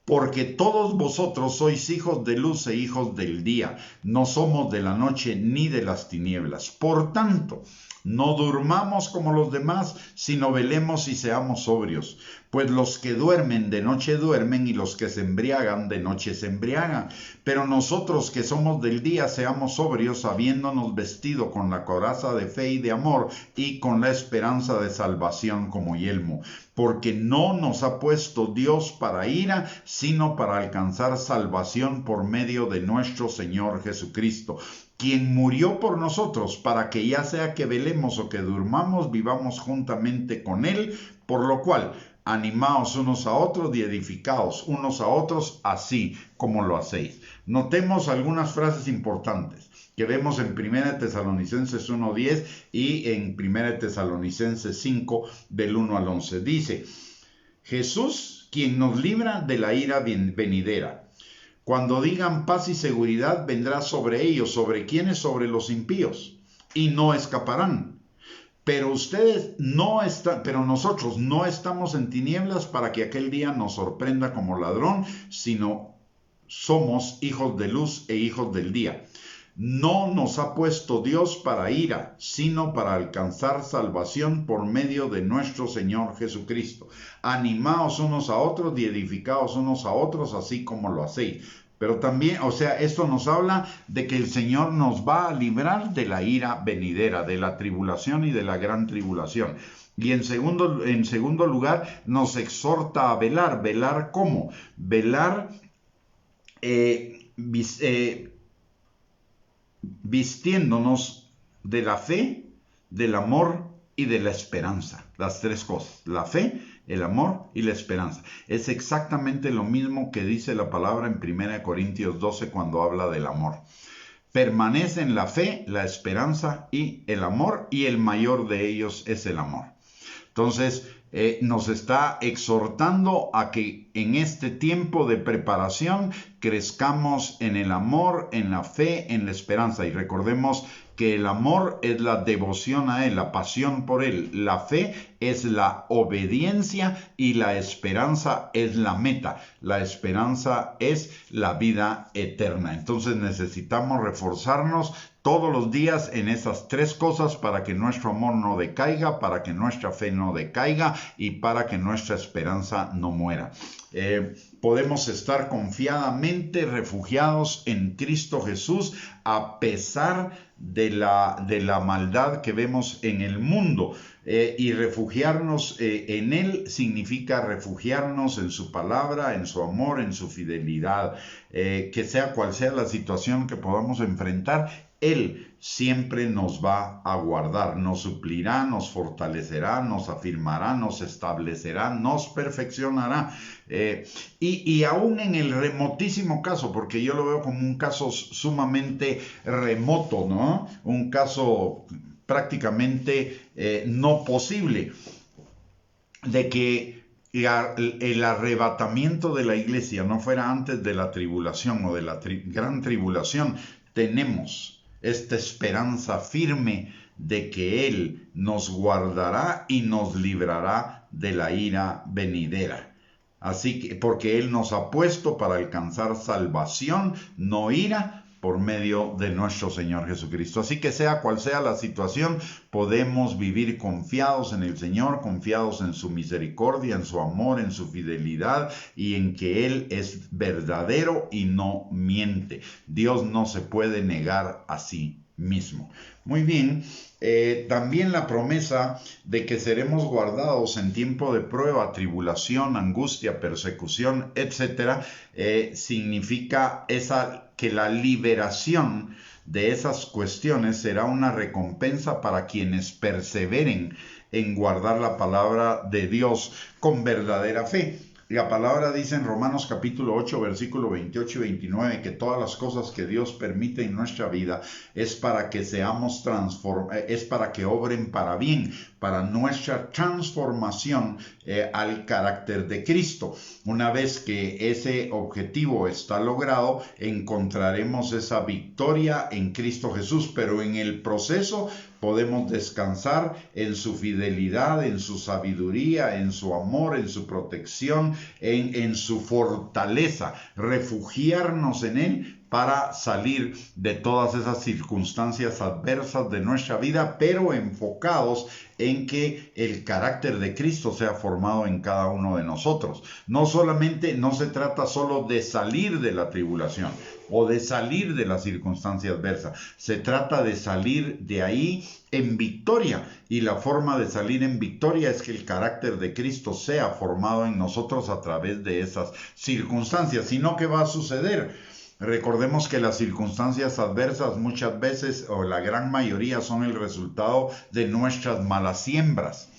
Porque todos vosotros sois hijos de luz e hijos del día, no somos de la noche ni de las tinieblas. Por tanto, no durmamos como los demás, sino velemos y seamos sobrios. Pues los que duermen de noche duermen, y los que se embriagan de noche se embriagan. Pero nosotros que somos del día seamos sobrios, habiéndonos vestido con la coraza de fe y de amor, y con la esperanza de salvación como yelmo. Porque no nos ha puesto Dios para ira, sino para alcanzar salvación por medio de nuestro Señor Jesucristo, quien murió por nosotros, para que ya sea que velemos o que durmamos, vivamos juntamente con Él, por lo cual animaos unos a otros y edificaos unos a otros, así como lo hacéis. Notemos algunas frases importantes que vemos en 1 Tesalonicenses 1:10 y en 1 Tesalonicenses 5 del 1 al 11. Dice, Jesús, quien nos libra de la ira venidera. Cuando digan paz y seguridad, vendrá sobre ellos. ¿Sobre quiénes? Sobre los impíos, y no escaparán. Pero nosotros no estamos en tinieblas para que aquel día nos sorprenda como ladrón, sino somos hijos de luz e hijos del día. No nos ha puesto Dios para ira, sino para alcanzar salvación por medio de nuestro Señor Jesucristo. Animaos unos a otros y edificaos unos a otros, así como lo hacéis. Pero también, esto nos habla de que el Señor nos va a librar de la ira venidera, de la tribulación y de la gran tribulación. Y en segundo lugar, nos exhorta a velar. ¿Velar cómo? Velar vistiéndonos de la fe, del amor y de la esperanza. Las tres cosas, la fe, el amor y la esperanza. Es exactamente lo mismo que dice la palabra en 1 Corintios 12 cuando habla del amor. Permanece en la fe, la esperanza y el amor, y el mayor de ellos es el amor. Entonces, nos está exhortando a que en este tiempo de preparación crezcamos en el amor, en la fe, en la esperanza. Y recordemos que el amor es la devoción a Él, la pasión por Él. La fe es la obediencia y la esperanza es la meta. La esperanza es la vida eterna. Entonces necesitamos reforzarnos todos los días en esas tres cosas para que nuestro amor no decaiga, para que nuestra fe no decaiga y para que nuestra esperanza no muera. Podemos estar confiadamente refugiados en Cristo Jesús a pesar de la maldad que vemos en el mundo. Y refugiarnos en Él significa refugiarnos en su palabra, en su amor, en su fidelidad. Que sea cual sea la situación que podamos enfrentar, Él siempre nos va a guardar, nos suplirá, nos fortalecerá, nos afirmará, nos establecerá, nos perfeccionará. Y aún en el remotísimo caso, porque yo lo veo como un caso sumamente remoto, ¿no? Un caso prácticamente no posible, de que el arrebatamiento de la iglesia no fuera antes de la tribulación o de la gran tribulación, tenemos esta esperanza firme de que Él nos guardará y nos librará de la ira venidera. Así que, porque Él nos ha puesto para alcanzar salvación, no ira, por medio de nuestro Señor Jesucristo. Así que sea cual sea la situación, podemos vivir confiados en el Señor, confiados en su misericordia, en su amor, en su fidelidad y en que Él es verdadero y no miente. Dios no se puede negar a sí mismo. Muy bien, también la promesa de que seremos guardados en tiempo de prueba, tribulación, angustia, persecución, etc., significa que la liberación de esas cuestiones será una recompensa para quienes perseveren en guardar la palabra de Dios con verdadera fe. La palabra dice en Romanos capítulo 8, versículo 28 y 29, que todas las cosas que Dios permite en nuestra vida es para que seamos es para que obren para bien, para nuestra transformación al carácter de Cristo. Una vez que ese objetivo está logrado, encontraremos esa victoria en Cristo Jesús, pero en el proceso podemos descansar en su fidelidad, en su sabiduría, en su amor, en su protección, en su fortaleza, refugiarnos en Él para salir de todas esas circunstancias adversas de nuestra vida, pero enfocados en que el carácter de Cristo sea formado en cada uno de nosotros. No se trata solo de salir de la tribulación o de salir de la circunstancia adversa, se trata de salir de ahí en victoria, y la forma de salir en victoria es que el carácter de Cristo sea formado en nosotros a través de esas circunstancias. Sino, ¿qué va a suceder? Recordemos que las circunstancias adversas muchas veces, o la gran mayoría, son el resultado de nuestras malas siembras.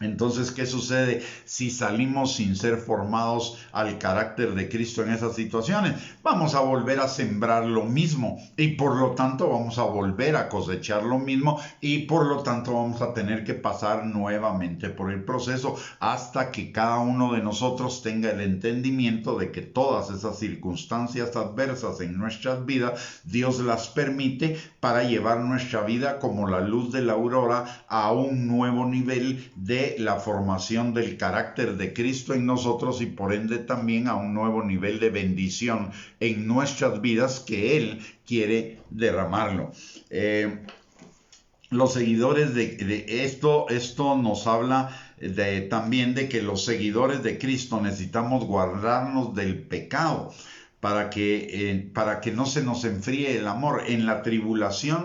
Entonces, ¿qué sucede si salimos sin ser formados al carácter de Cristo en esas situaciones? Vamos a volver a sembrar lo mismo y por lo tanto vamos a volver a cosechar lo mismo y por lo tanto vamos a tener que pasar nuevamente por el proceso hasta que cada uno de nosotros tenga el entendimiento de que todas esas circunstancias adversas en nuestras vidas, Dios las permite para llevar nuestra vida como la luz de la aurora a un nuevo nivel de la formación del carácter de Cristo en nosotros y por ende también a un nuevo nivel de bendición en nuestras vidas que Él quiere derramarlo. Los seguidores de esto nos habla también de que los seguidores de Cristo necesitamos guardarnos del pecado, para que no se nos enfríe el amor. En la tribulación,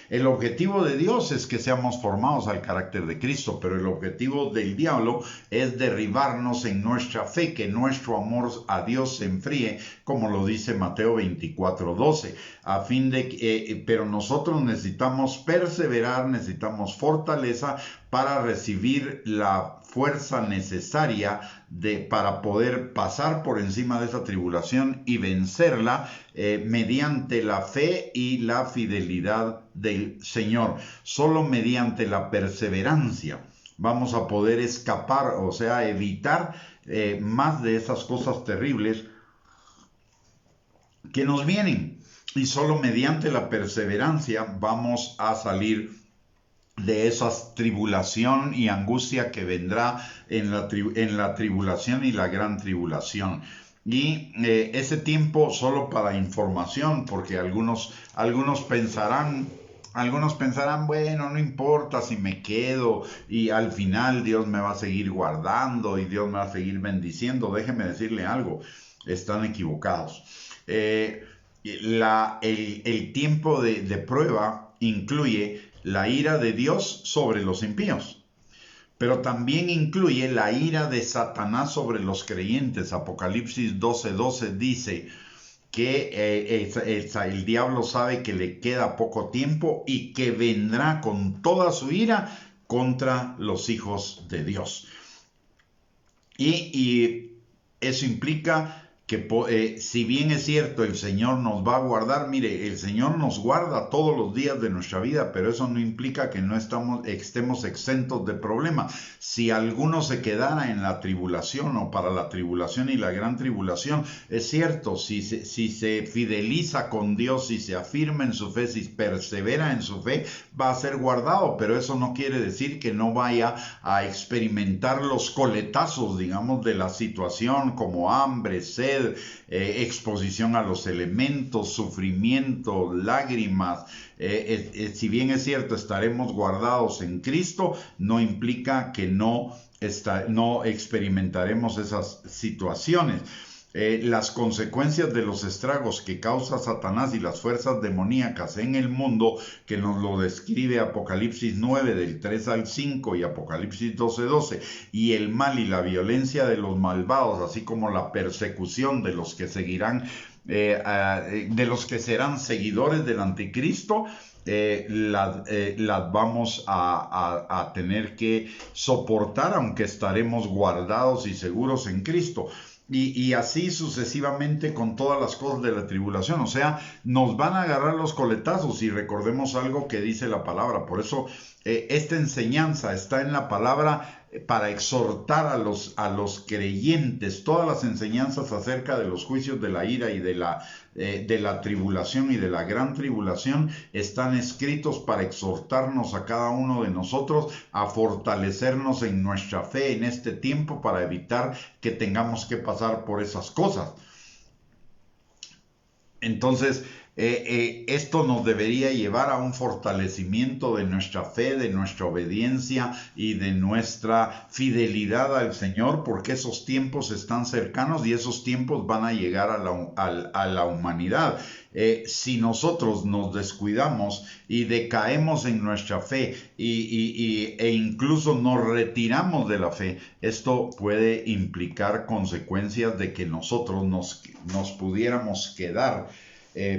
el objetivo de Dios es que seamos formados al carácter de Cristo, pero el objetivo del diablo es derribarnos en nuestra fe, que nuestro amor a Dios se enfríe, como lo dice Mateo 24:12, pero nosotros necesitamos perseverar, necesitamos fortaleza para recibir la fuerza necesaria para poder pasar por encima de esa tribulación y vencerla mediante la fe y la fidelidad del Señor. Solo mediante la perseverancia vamos a poder escapar, o sea, evitar más de esas cosas terribles que nos vienen. Y solo mediante la perseverancia vamos a salir de esa tribulación y angustia que vendrá en la tribulación y la gran tribulación. Y ese tiempo, solo para información, porque algunos pensarán, bueno, no importa si me quedo y al final Dios me va a seguir guardando y Dios me va a seguir bendiciendo. Déjeme decirle algo, están equivocados. El tiempo de prueba incluye la ira de Dios sobre los impíos, pero también incluye la ira de Satanás sobre los creyentes. Apocalipsis 12:12 dice que el diablo sabe que le queda poco tiempo y que vendrá con toda su ira contra los hijos de Dios. Y eso implica que si bien es cierto el Señor nos va a guardar, mire, el Señor nos guarda todos los días de nuestra vida, pero eso no implica que no estemos exentos de problemas. Si alguno se quedara en la tribulación o para la tribulación y la gran tribulación, es cierto, si se fideliza con Dios, si se afirma en su fe, si persevera en su fe, va a ser guardado, pero eso no quiere decir que no vaya a experimentar los coletazos, digamos, de la situación, como hambre, sed, exposición a los elementos, sufrimiento, lágrimas. Si bien es cierto, estaremos guardados en Cristo, no implica que no experimentaremos esas situaciones. Las consecuencias de los estragos que causa Satanás y las fuerzas demoníacas en el mundo, que nos lo describe Apocalipsis 9 del 3 al 5 y Apocalipsis 12:12, y el mal y la violencia de los malvados, así como la persecución de los que seguirán, de los que serán seguidores del anticristo, las vamos a tener que soportar, aunque estaremos guardados y seguros en Cristo. Y así sucesivamente con todas las cosas de la tribulación. O sea, nos van a agarrar los coletazos, y recordemos algo que dice la palabra. Por eso esta enseñanza está en la palabra para exhortar a los creyentes. Todas las enseñanzas acerca de los juicios de la ira y de la tribulación y de la gran tribulación están escritos para exhortarnos a cada uno de nosotros a fortalecernos en nuestra fe en este tiempo, para evitar que tengamos que pasar por esas cosas. Entonces, esto nos debería llevar a un fortalecimiento de nuestra fe, de nuestra obediencia y de nuestra fidelidad al Señor, porque esos tiempos están cercanos y esos tiempos van a llegar a la humanidad. Si nosotros nos descuidamos y decaemos en nuestra fe e incluso nos retiramos de la fe, esto puede implicar consecuencias de que nosotros nos pudiéramos quedar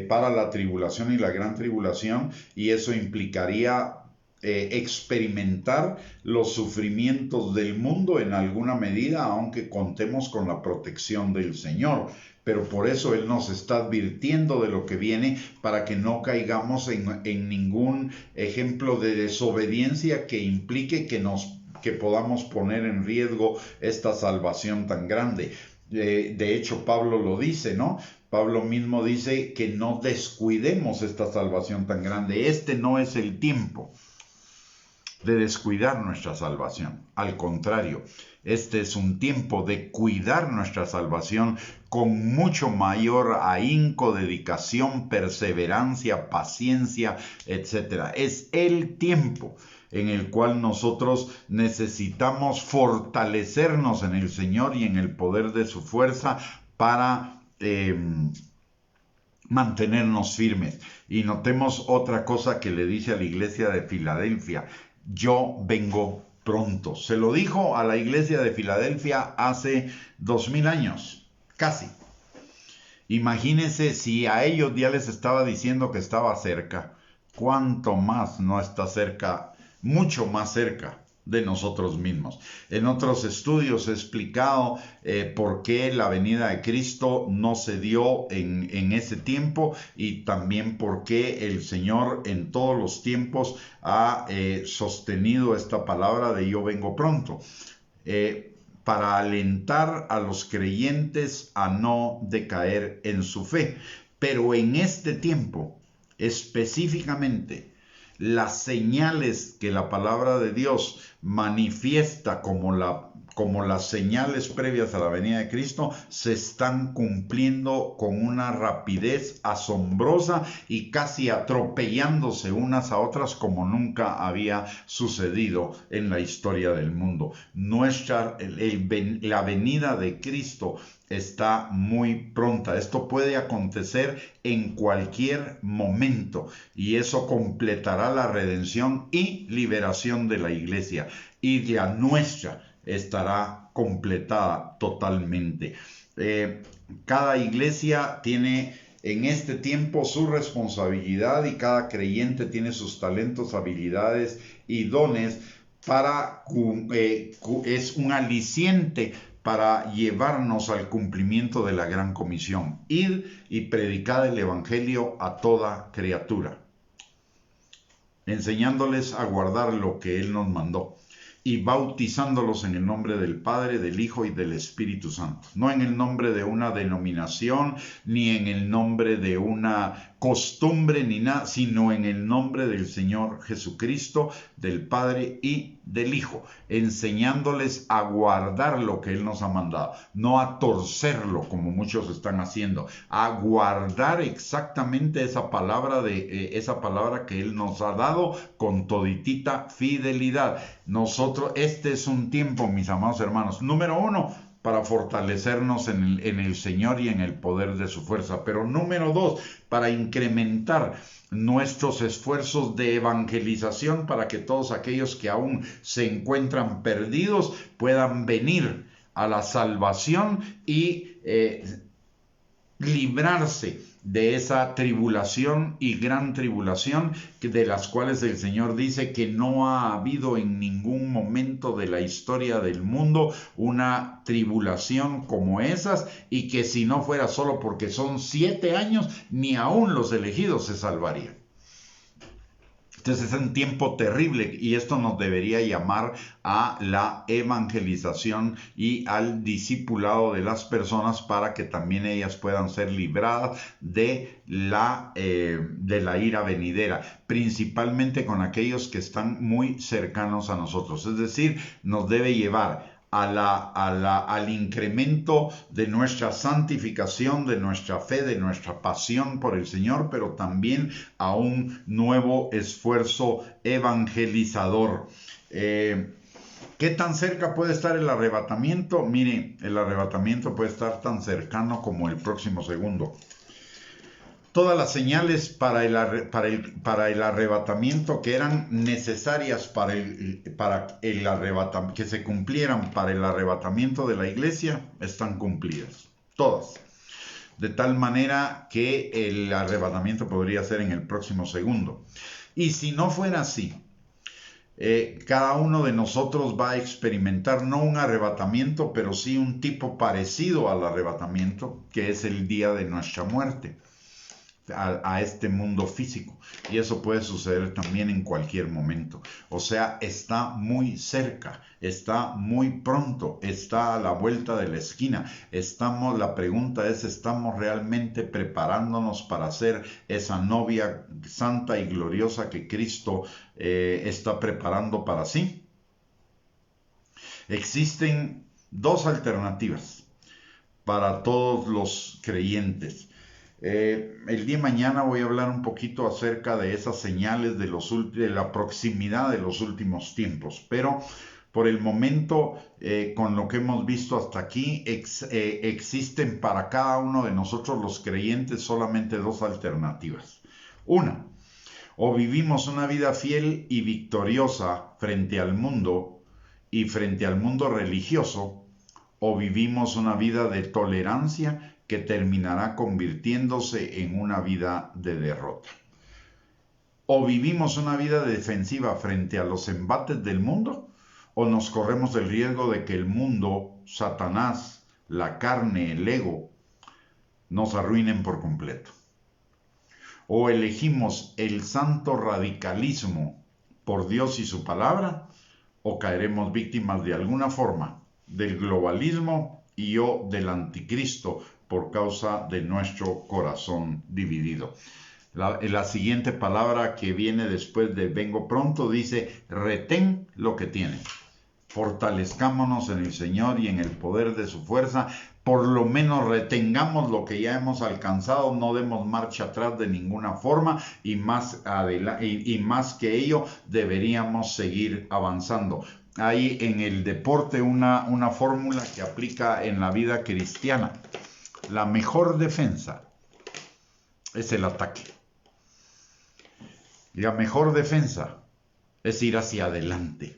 para la tribulación y la gran tribulación, y eso implicaría experimentar los sufrimientos del mundo en alguna medida, aunque contemos con la protección del Señor. Pero por eso Él nos está advirtiendo de lo que viene, para que no caigamos en ningún ejemplo de desobediencia que implique que podamos poner en riesgo esta salvación tan grande. De hecho, Pablo lo dice, ¿no? Pablo mismo dice que no descuidemos esta salvación tan grande. Este no es el tiempo de descuidar nuestra salvación. Al contrario, este es un tiempo de cuidar nuestra salvación con mucho mayor ahínco, dedicación, perseverancia, paciencia, etc. Es el tiempo en el cual nosotros necesitamos fortalecernos en el Señor y en el poder de su fuerza para mantenernos firmes. Y notemos otra cosa que le dice a la iglesia de Filadelfia: yo vengo pronto. Se lo dijo a la iglesia de Filadelfia hace 2000 años, casi. Imagínense si a ellos ya les estaba diciendo que estaba cerca. ¿Cuánto más no está cerca? Mucho más cerca de nosotros mismos. En otros estudios he explicado por qué la venida de Cristo no se dio en ese tiempo, y también por qué el Señor en todos los tiempos ha sostenido esta palabra de yo vengo pronto, para alentar a los creyentes a no decaer en su fe. Pero en este tiempo, específicamente, las señales que la palabra de Dios manifiesta como las señales previas a la venida de Cristo se están cumpliendo con una rapidez asombrosa y casi atropellándose unas a otras como nunca había sucedido en la historia del mundo. La venida de Cristo está muy pronta. Esto puede acontecer en cualquier momento y eso completará la redención y liberación de la iglesia, y la nuestra estará completada totalmente. Cada iglesia tiene en este tiempo su responsabilidad y cada creyente tiene sus talentos, habilidades y dones es un aliciente para llevarnos al cumplimiento de la gran comisión: ir y predicar el evangelio a toda criatura, enseñándoles a guardar lo que Él nos mandó y bautizándolos en el nombre del Padre, del Hijo y del Espíritu Santo. No en el nombre de una denominación, ni en el nombre de una costumbre, ni nada, sino en el nombre del Señor Jesucristo, del Padre y del Hijo, enseñándoles a guardar lo que Él nos ha mandado, no a torcerlo como muchos están haciendo, a guardar exactamente esa palabra que Él nos ha dado con toditita fidelidad. Este es un tiempo, mis amados hermanos, número uno, para fortalecernos en el Señor y en el poder de su fuerza. Pero número dos, para incrementar nuestros esfuerzos de evangelización para que todos aquellos que aún se encuentran perdidos puedan venir a la salvación y librarse de esa tribulación y gran tribulación de las cuales el Señor dice que no ha habido en ningún momento de la historia del mundo una tribulación como esas, y que si no fuera solo porque son 7 años, ni aún los elegidos se salvarían. Entonces es un tiempo terrible y esto nos debería llamar a la evangelización y al discipulado de las personas para que también ellas puedan ser libradas de la ira venidera, principalmente con aquellos que están muy cercanos a nosotros. Es decir, nos debe llevar al incremento de nuestra santificación, de nuestra fe, de nuestra pasión por el Señor, pero también a un nuevo esfuerzo evangelizador. ¿Qué tan cerca puede estar el arrebatamiento? Mire, el arrebatamiento puede estar tan cercano como el próximo segundo. Todas las señales para el arrebatamiento que eran necesarias para el arrebatamiento, que se cumplieran para el arrebatamiento de la iglesia, están cumplidas. Todas. De tal manera que el arrebatamiento podría ser en el próximo segundo. Y si no fuera así, cada uno de nosotros va a experimentar no un arrebatamiento, pero sí un tipo parecido al arrebatamiento, que es el día de nuestra muerte a este mundo físico, y eso puede suceder también en cualquier momento. O sea, está muy cerca, está muy pronto, está a la vuelta de la esquina. La pregunta es, ¿estamos realmente preparándonos para ser esa novia santa y gloriosa que Cristo está preparando para sí? Existen dos alternativas para todos los creyentes. El día de mañana voy a hablar un poquito acerca de esas señales de la proximidad de los últimos tiempos, pero por el momento, con lo que hemos visto hasta aquí, existen para cada uno de nosotros los creyentes solamente dos alternativas. Una, o vivimos una vida fiel y victoriosa frente al mundo y frente al mundo religioso, o vivimos una vida de tolerancia que terminará convirtiéndose en una vida de derrota. O vivimos una vida defensiva frente a los embates del mundo, o nos corremos el riesgo de que el mundo, Satanás, la carne, el ego, nos arruinen por completo. O elegimos el santo radicalismo por Dios y su palabra, o caeremos víctimas de alguna forma del globalismo o del anticristo por causa de nuestro corazón dividido. La siguiente palabra que viene después de vengo pronto dice, retén lo que tienes. Fortalezcámonos en el Señor y en el poder de su fuerza. Por lo menos retengamos lo que ya hemos alcanzado, no demos marcha atrás de ninguna forma y más que ello deberíamos seguir avanzando. Hay en el deporte una fórmula que aplica en la vida cristiana. La mejor defensa es el ataque. La mejor defensa es ir hacia adelante.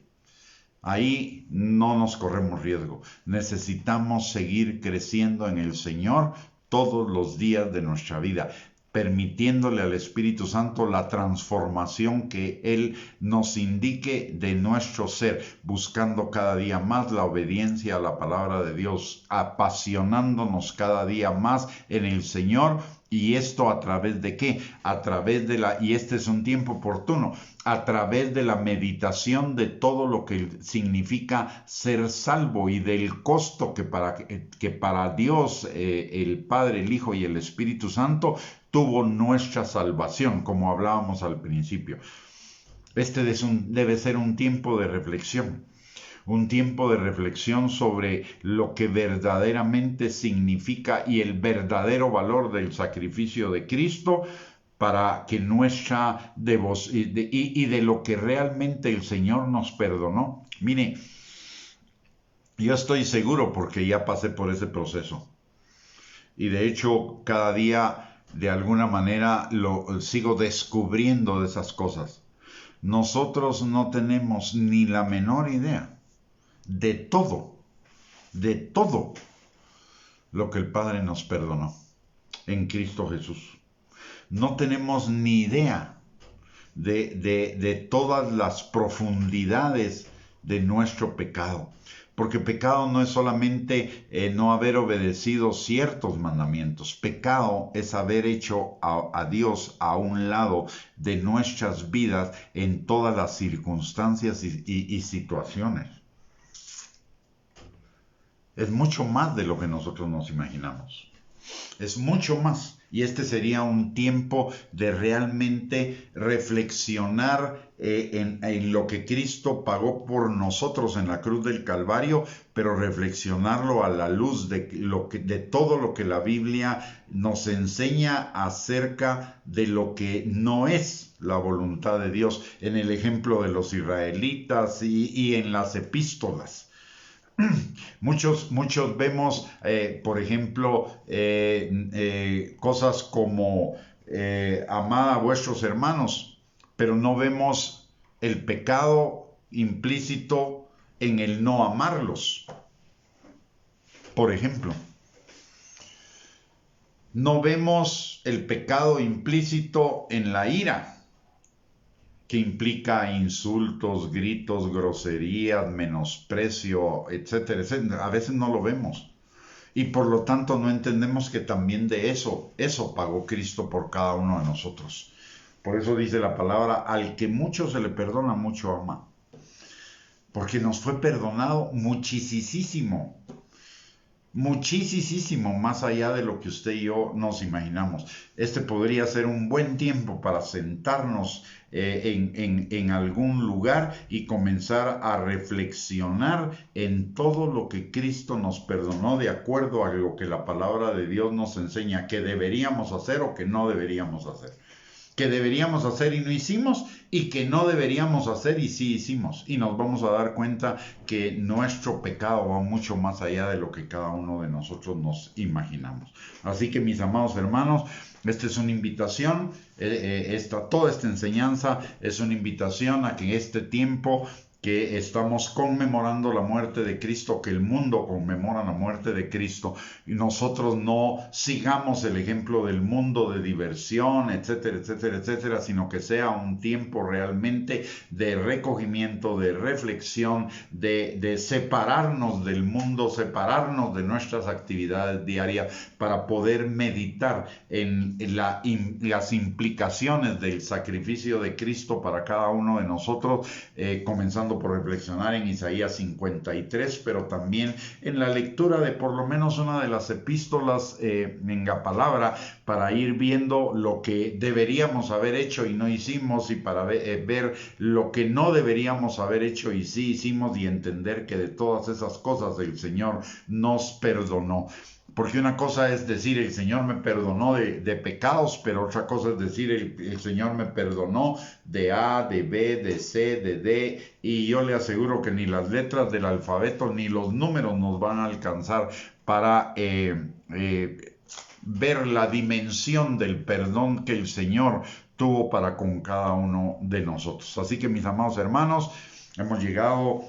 Ahí no nos corremos riesgo. Necesitamos seguir creciendo en el Señor todos los días de nuestra vida, permitiéndole al Espíritu Santo la transformación que Él nos indique de nuestro ser, buscando cada día más la obediencia a la palabra de Dios, apasionándonos cada día más en el Señor. ¿Y esto a través de qué? A través de y este es un tiempo oportuno, a través de la meditación de todo lo que significa ser salvo y del costo que para Dios, el Padre, el Hijo y el Espíritu Santo, tuvo nuestra salvación, como hablábamos al principio. Este debe ser un tiempo de reflexión. Un tiempo de reflexión sobre lo que verdaderamente significa y el verdadero valor del sacrificio de Cristo para que nuestra devoción y de lo que realmente el Señor nos perdonó. Mire, yo estoy seguro porque ya pasé por ese proceso. Y de hecho, cada día, de alguna manera, lo sigo descubriendo de esas cosas. Nosotros no tenemos ni la menor idea de todo lo que el Padre nos perdonó en Cristo Jesús. No tenemos ni idea de todas las profundidades de nuestro pecado. Porque pecado no es solamente no haber obedecido ciertos mandamientos. Pecado es haber hecho a Dios a un lado de nuestras vidas en todas las circunstancias y situaciones. Es mucho más de lo que nosotros nos imaginamos. Es mucho más. Y este sería un tiempo de realmente reflexionar en lo que Cristo pagó por nosotros en la cruz del Calvario, pero reflexionarlo a la luz de todo lo que la Biblia nos enseña acerca de lo que no es la voluntad de Dios, en el ejemplo de los israelitas y en las epístolas. Muchos vemos, por ejemplo, cosas como amad a vuestros hermanos, pero no vemos el pecado implícito en el no amarlos. Por ejemplo, no vemos el pecado implícito en la ira, que implica insultos, gritos, groserías, menosprecio, etcétera, etcétera. A veces no lo vemos. Y por lo tanto no entendemos que también de eso pagó Cristo por cada uno de nosotros. Por eso dice la palabra, al que mucho se le perdona, mucho ama. Porque nos fue perdonado muchísimo más allá de lo que usted y yo nos imaginamos. Este podría ser un buen tiempo para sentarnos en algún lugar y comenzar a reflexionar en todo lo que Cristo nos perdonó de acuerdo a lo que la palabra de Dios nos enseña que deberíamos hacer o que no deberíamos hacer. Que deberíamos hacer y no hicimos, y que no deberíamos hacer y sí hicimos. Y nos vamos a dar cuenta que nuestro pecado va mucho más allá de lo que cada uno de nosotros nos imaginamos. Así que, mis amados hermanos, esta es una invitación, toda esta enseñanza es una invitación a que en este tiempo que estamos conmemorando la muerte de Cristo, que el mundo conmemora la muerte de Cristo, y nosotros no sigamos el ejemplo del mundo de diversión, etcétera, etcétera, etcétera, sino que sea un tiempo realmente de recogimiento, de reflexión, de separarnos del mundo, separarnos de nuestras actividades diarias para poder meditar en las implicaciones del sacrificio de Cristo para cada uno de nosotros, comenzando empezando por reflexionar en Isaías 53, pero también en la lectura de por lo menos una de las epístolas en la palabra, para ir viendo lo que deberíamos haber hecho y no hicimos, y para ver lo que no deberíamos haber hecho y sí hicimos, y entender que de todas esas cosas el Señor nos perdonó. Porque una cosa es decir, el Señor me perdonó de pecados, pero otra cosa es decir, el Señor me perdonó de A, de B, de C, de D, y yo le aseguro que ni las letras del alfabeto ni los números nos van a alcanzar para ver la dimensión del perdón que el Señor tuvo para con cada uno de nosotros. Así que, mis amados hermanos, hemos llegado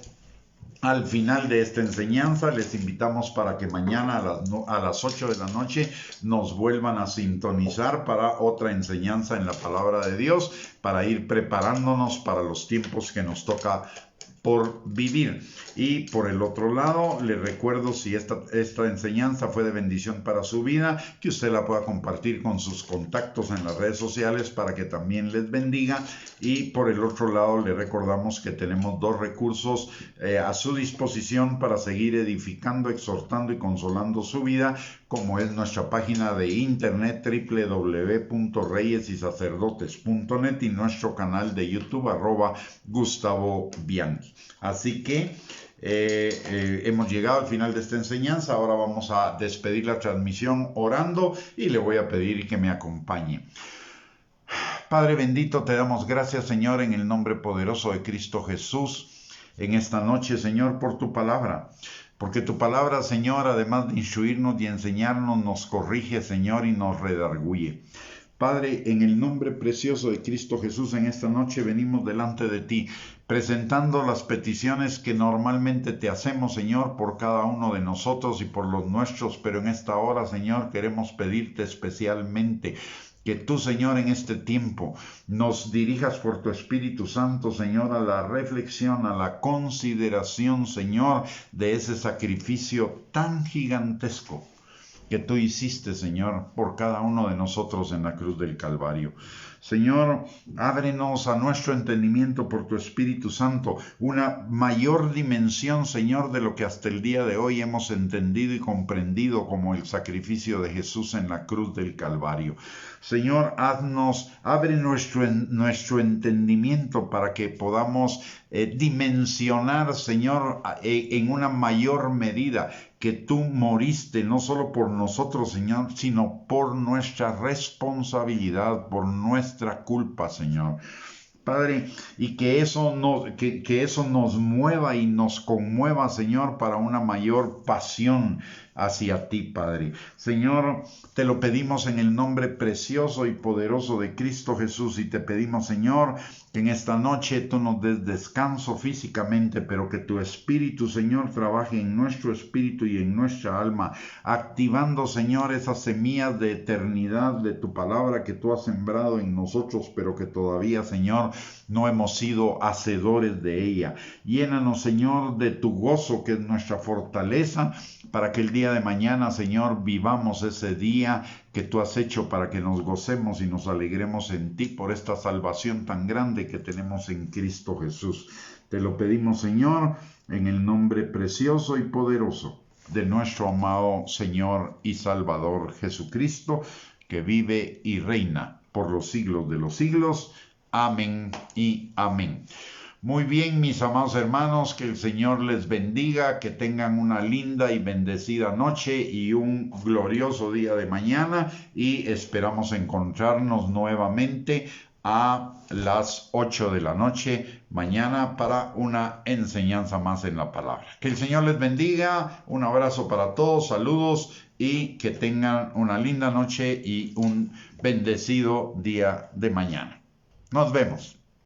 al final de esta enseñanza. Les invitamos para que mañana a las 8 de la noche nos vuelvan a sintonizar para otra enseñanza en la palabra de Dios, para ir preparándonos para los tiempos que nos toca por vivir. Y por el otro lado, le recuerdo, si esta enseñanza fue de bendición para su vida, que usted la pueda compartir con sus contactos en las redes sociales para que también les bendiga. Y por el otro lado, le recordamos que tenemos 2 recursos a su disposición para seguir edificando, exhortando y consolando su vida, como es nuestra página de internet www.reyesysacerdotes.net y nuestro canal de YouTube @Gustavo Bianchi. Así que hemos llegado al final de esta enseñanza. Ahora vamos a despedir la transmisión orando y le voy a pedir que me acompañe. Padre bendito, te damos gracias, Señor, en el nombre poderoso de Cristo Jesús, en esta noche, Señor, por tu palabra. Porque tu palabra, Señor, además de instruirnos y enseñarnos, nos corrige, Señor, y nos redarguye. Padre, en el nombre precioso de Cristo Jesús, en esta noche venimos delante de ti, presentando las peticiones que normalmente te hacemos, Señor, por cada uno de nosotros y por los nuestros, pero en esta hora, Señor, queremos pedirte especialmente que tú, Señor, en este tiempo nos dirijas por tu Espíritu Santo, Señor, a la reflexión, a la consideración, Señor, de ese sacrificio tan gigantesco que tú hiciste, Señor, por cada uno de nosotros en la cruz del Calvario. Señor, ábrenos a nuestro entendimiento por tu Espíritu Santo una mayor dimensión, Señor, de lo que hasta el día de hoy hemos entendido y comprendido como el sacrificio de Jesús en la cruz del Calvario. Señor, abre nuestro entendimiento para que podamos dimensionar, Señor, en una mayor medida que tú moriste no solo por nosotros, Señor, sino por nuestra responsabilidad, por nuestra culpa, Señor. Padre, y que eso nos mueva y nos conmueva, Señor, para una mayor pasión hacia ti, Padre. Señor, te lo pedimos en el nombre precioso y poderoso de Cristo Jesús, y te pedimos, Señor, que en esta noche tú nos des descanso físicamente, pero que tu Espíritu, Señor, trabaje en nuestro espíritu y en nuestra alma, activando, Señor, esas semillas de eternidad de tu palabra que tú has sembrado en nosotros, pero que todavía, Señor, no hemos sido hacedores de ella. Llénanos, Señor, de tu gozo, que es nuestra fortaleza, para que el día de mañana, Señor, vivamos ese día que tú has hecho, para que nos gocemos y nos alegremos en ti por esta salvación tan grande que tenemos en Cristo Jesús. Te lo pedimos, Señor, en el nombre precioso y poderoso de nuestro amado Señor y Salvador Jesucristo, que vive y reina por los siglos de los siglos. Amén y amén. Muy bien, mis amados hermanos, que el Señor les bendiga, que tengan una linda y bendecida noche y un glorioso día de mañana, y esperamos encontrarnos nuevamente a las 8 de la noche mañana para una enseñanza más en la palabra. Que el Señor les bendiga, un abrazo para todos, saludos, y que tengan una linda noche y un bendecido día de mañana. Nos vemos.